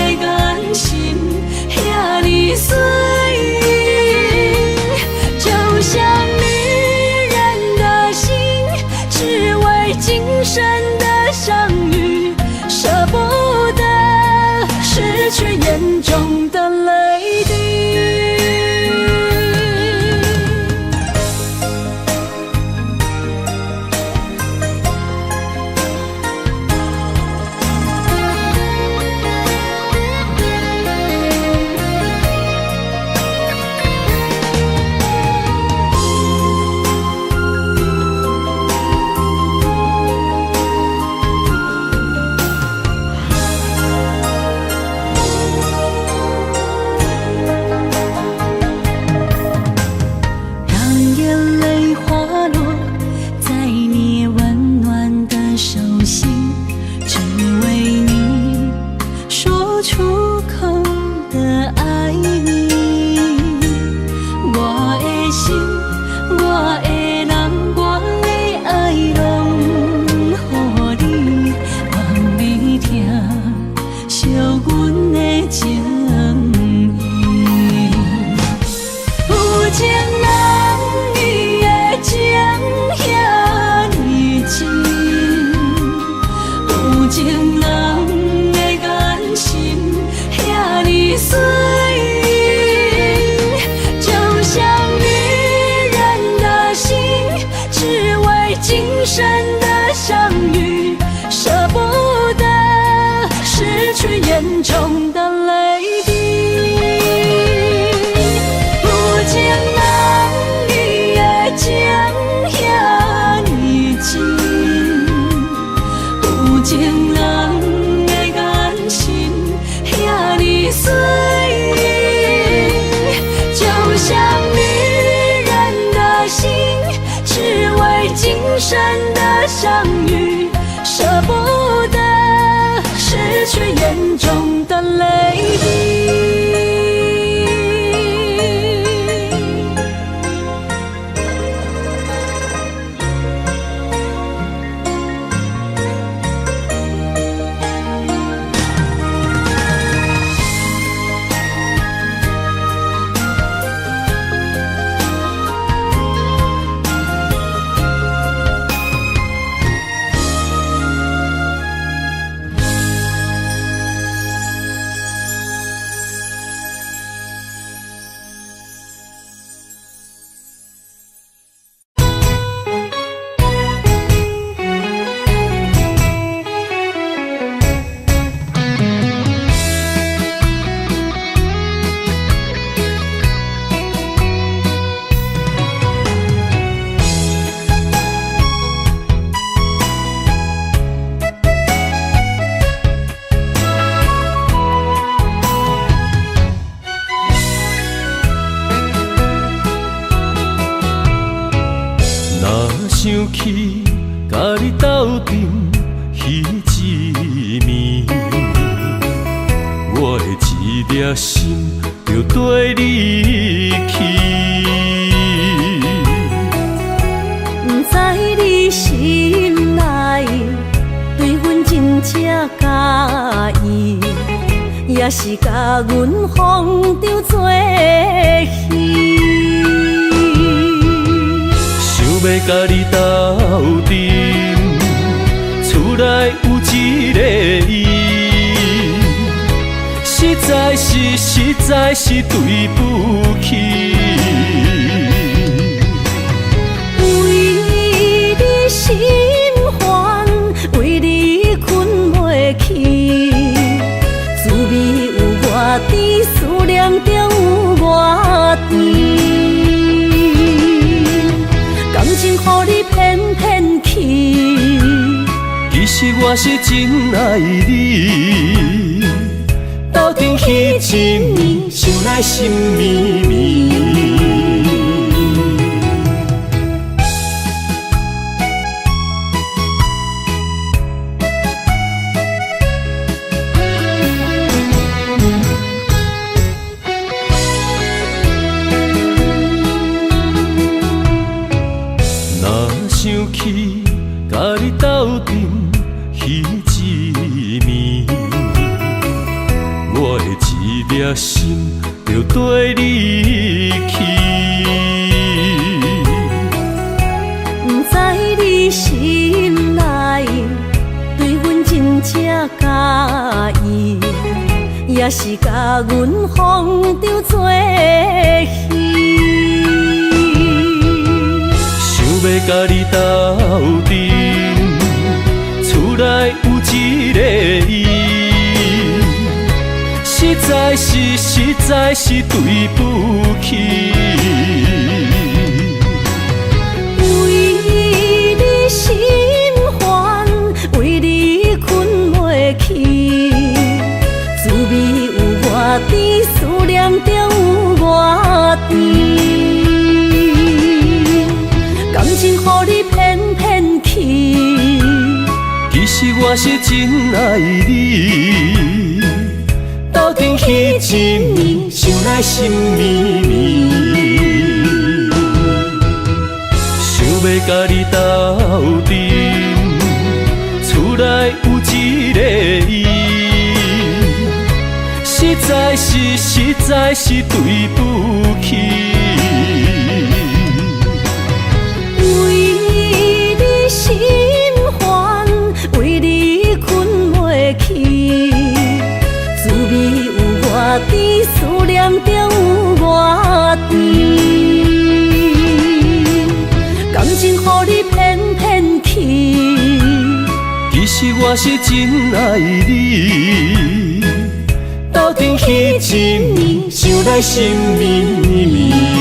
生的相遇，舍不得失去眼中的泪滴。有情人伊的情遐呢真，有情人的眼神遐呢水，就像女人的心，只为今生的相遇，舍不得失去眼中的泪滴。想起甲你斗阵彼一暝，我的一粒心就跟你去。不知你心内对阮真正介意，也是甲阮风中做戏。要甲你斗阵，厝内有一个伊，实在是对不起。为你心烦，为你困袂去，滋味有外甜，思念就有外甜。感情予你骗骗去，其实我是真爱你。斗阵彼一暝，想来心绵绵。想起甲你斗阵彼一暝，我的一粒心就跟你去。不知你心内对阮真正介意，也是甲阮风中做戏。要甲你斗阵，厝内有一个伊，实在是对不起。为你心烦，为你困袂去，滋味有外甜，思念就有外甜。感情予你骗骗去，其实我是真爱你。斗阵彼一暝，想来心绵绵。想要甲你斗阵，厝内有一个伊，实在是对不起。心烦，为你困袂去，滋味有外甜，思念就有外甜。感情予你骗骗去，我是真爱你，斗阵彼一暝，想来心绵绵。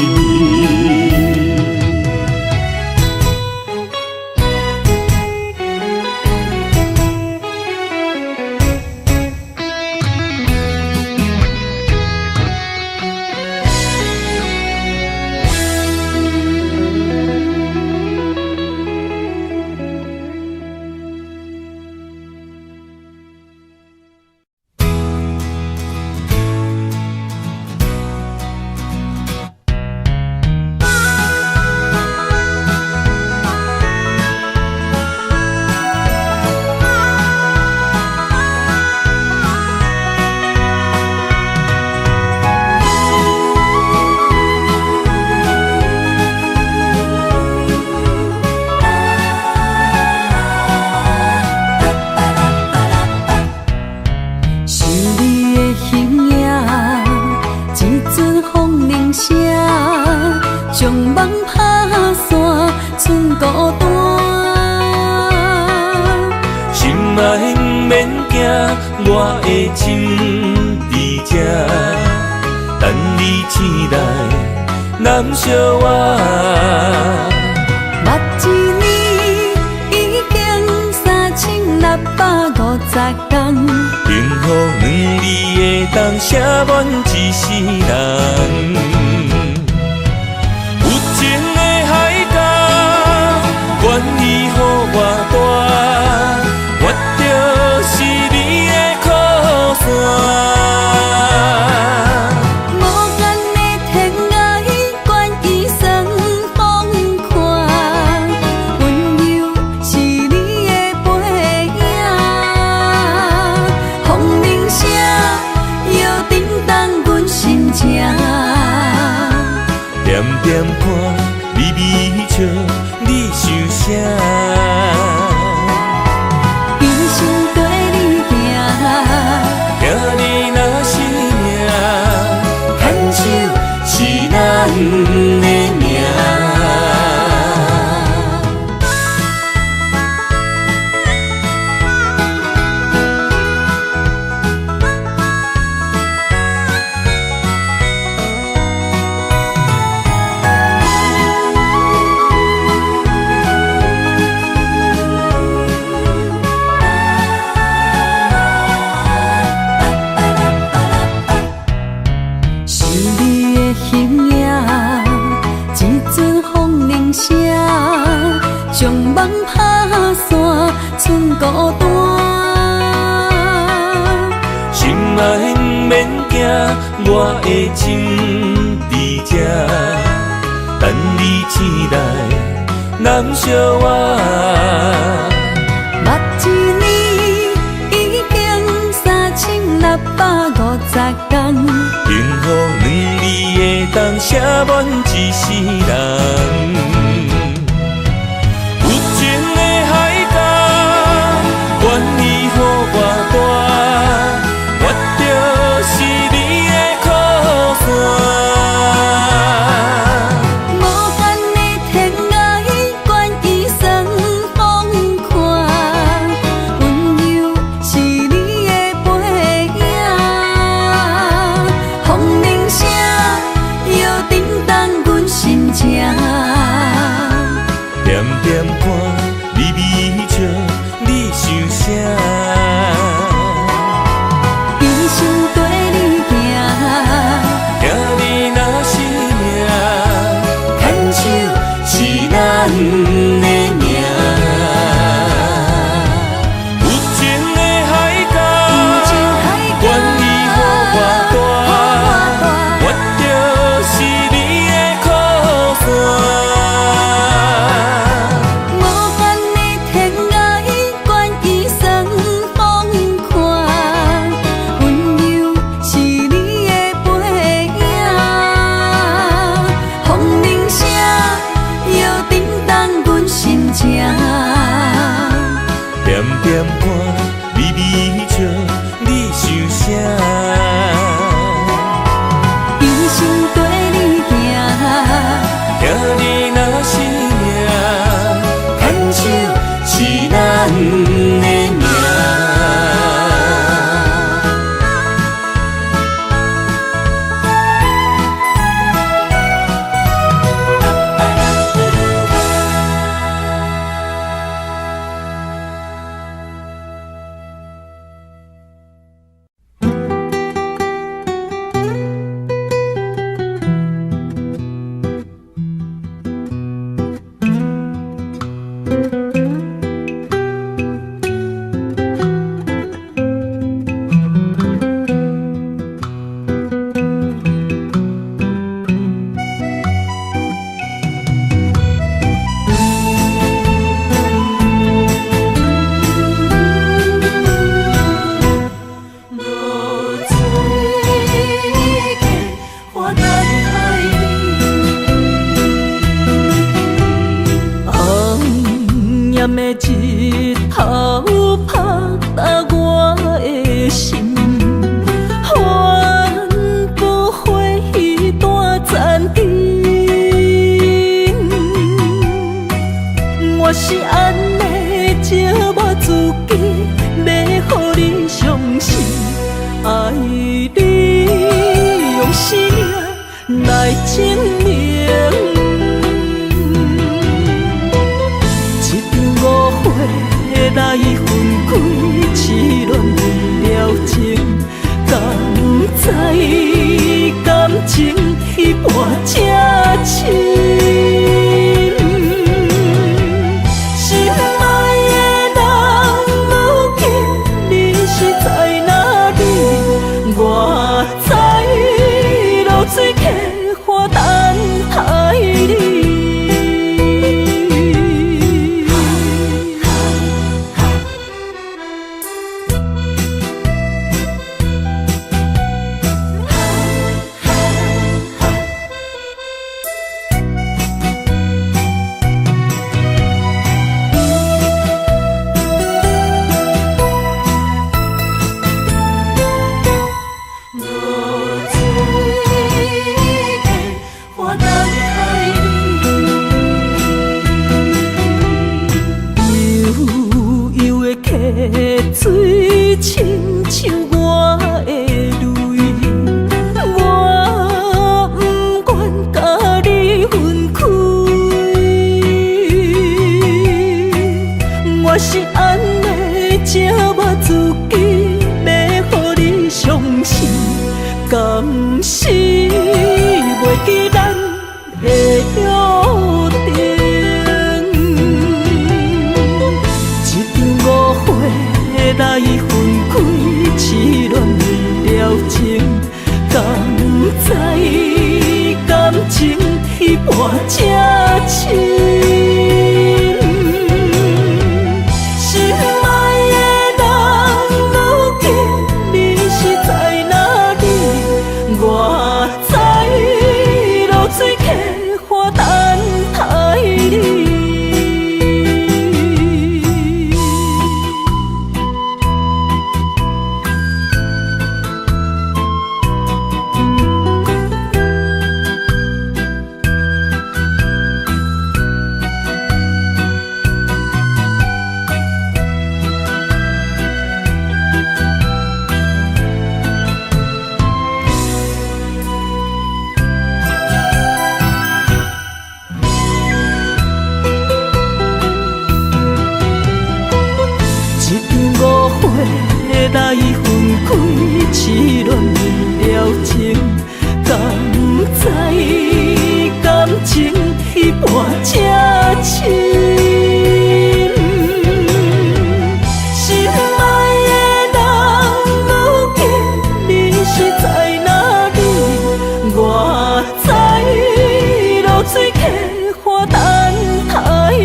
我的心伫这，等你醒来，难相我。目一年已经3650天，幸福两字会当写满一世人。有情的海角，愿意予我大，我就是你的靠山。无间的天涯，愿意算风看，温柔是你的背影。风铃声摇叮当阮心情，点点看，微微笑，你想啥？一生跟你行，听你若是命，牵手是咱的命。是你的形影，一阵风铃声，将梦打散，剩孤单。心爱免惊，我的心伫这，等你醒来，难相我。目一年已经3650天，幸福两字会当写满一世人。有情的海角，愿意予我大，我就是你的靠山。无间的天涯，愿意算风看，温柔是你的背影。风铃声摇叮当阮心情，点点看，微微笑，你想啥？一生跟你行，听你若是命，牵手是咱的命。有情的海角，愿意予我大，我就是你的靠山。来证明。一场误会来分开，痴恋为了情，敢知感情彼半才深。水客花等待你。水亲像我的泪，我不愿甲你分开。我是安尼才我自己，要予你相信，甘是袂记咱的约定。来分开，痴恋为了情，敢知感情彼半才深。心爱的人，如今你是在哪里？我在落水客花等待你。来分开，痴恋为了情，敢知感情彼半才深。心爱的人，如今你是在哪里？我在落水客花等待你。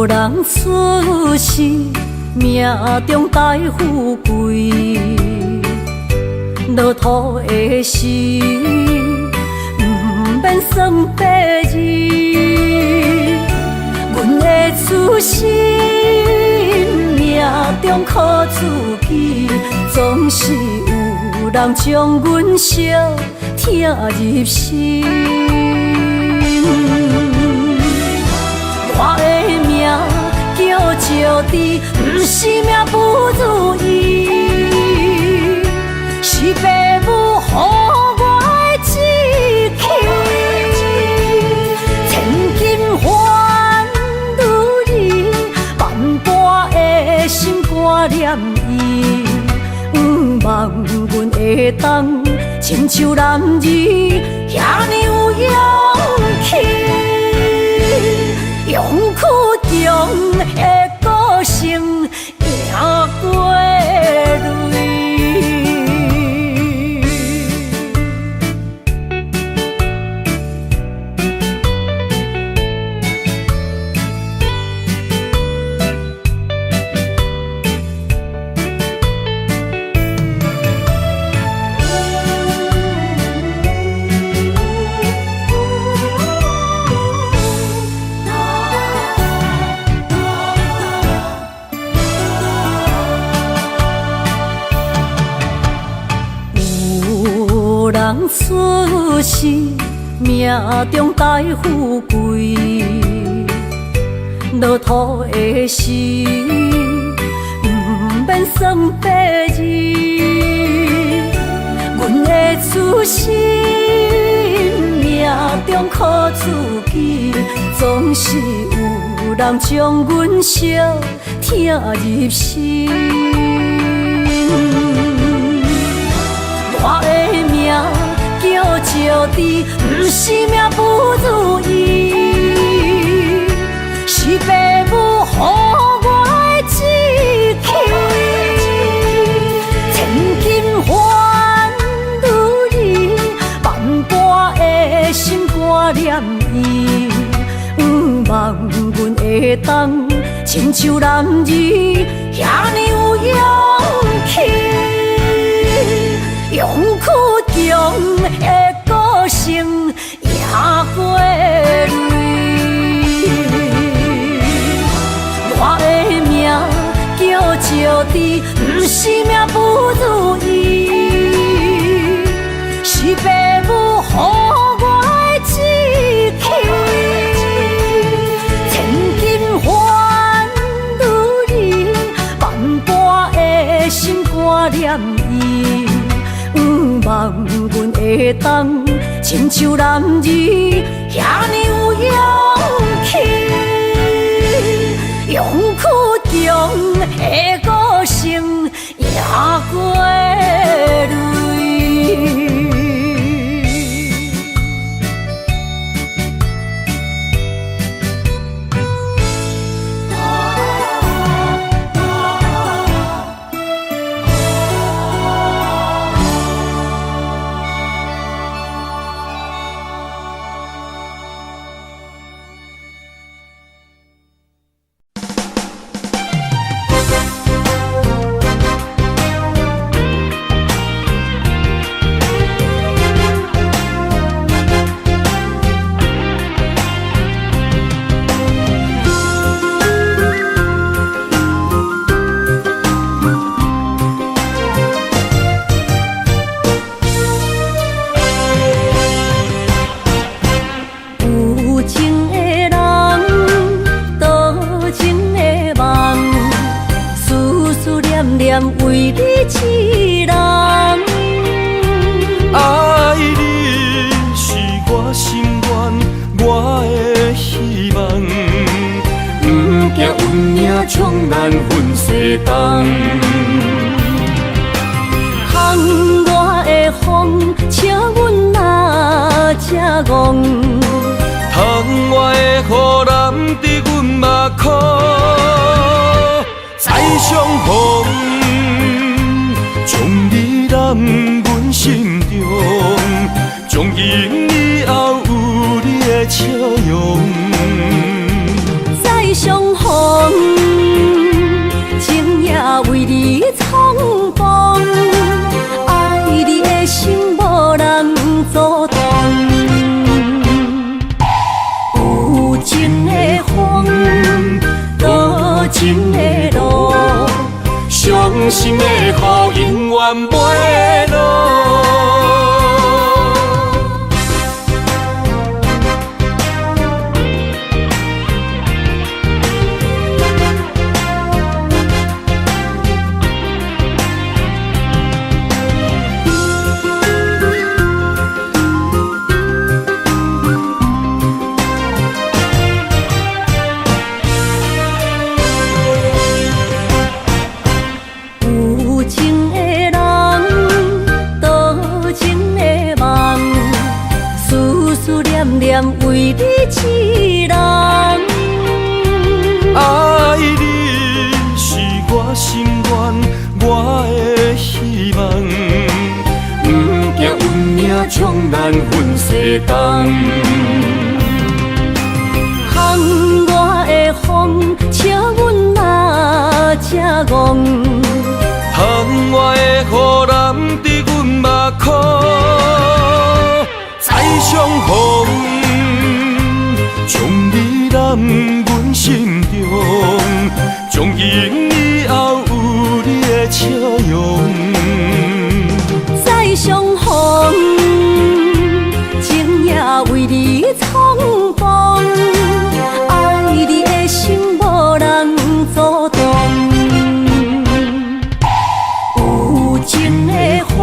人出世，命中带富贵，落土的时，不免算白字。阮的出身，命中靠自己，总是有人将阮惜听入心。我的命叫石滴，不是命不如意，是父母予我的志气。千金换如意，万般的心挂念伊，望阮会当亲像男儿遐尼有勇气。用苦中的歌声赢过泪。人出世，命中带富贵，落土的时，不免算白字。阮的出身，命中靠自己，总是有人将阮惜听入心。我的命叫石地，不是命不如意，是父母予我的志气。千金换如意，万般的心挂念伊，望阮会当亲像男儿遐尼有勇气。用苦中的歌声赢过泪，我的命叫石地，不是命不如意，是父母予我的志气。千金换如意，万般的心挂念伊。望阮会当亲像男儿遐尼有勇气，用苦中的歌声赢过泪。为你痴人，爱你是我心愿，我的希望。不惊运命冲咱分世东，窗外的风笑阮哪只戆，窗外的雨淋伫阮目眶，再相逢。将你揽阮心中，从今以后有你的笑容。再相逢，情也为你冲动，爱你的心无人阻挡。有情的风，多情的路。伤心的雨永远袂落。为你痴人，冬。窗外的风，笑阮嘛正戆。窗外的雨淋伫阮目眶，再相逢，将你揽阮心中，从今以后有你的笑容。再相逢，情也为你冲动，爱你的心无人阻挡。有情的风，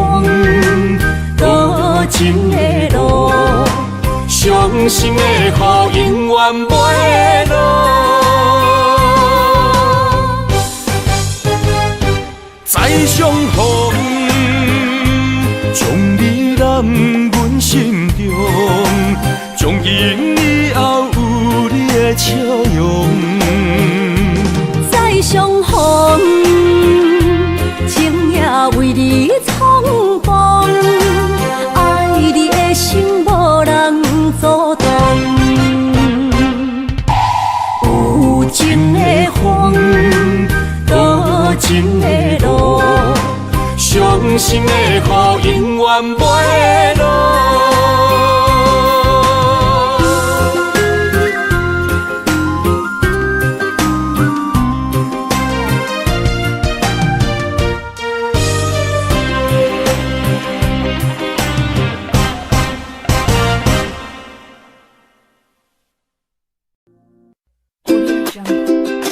多情的路，伤心的雨永远袂落。再相逢，将你揽阮心中，从今以后有你的笑容。再相逢，情也为你冲动，爱你的心无人阻挡。有情的风，多情的路，伤心的雨永远袂落。Audio Jungle.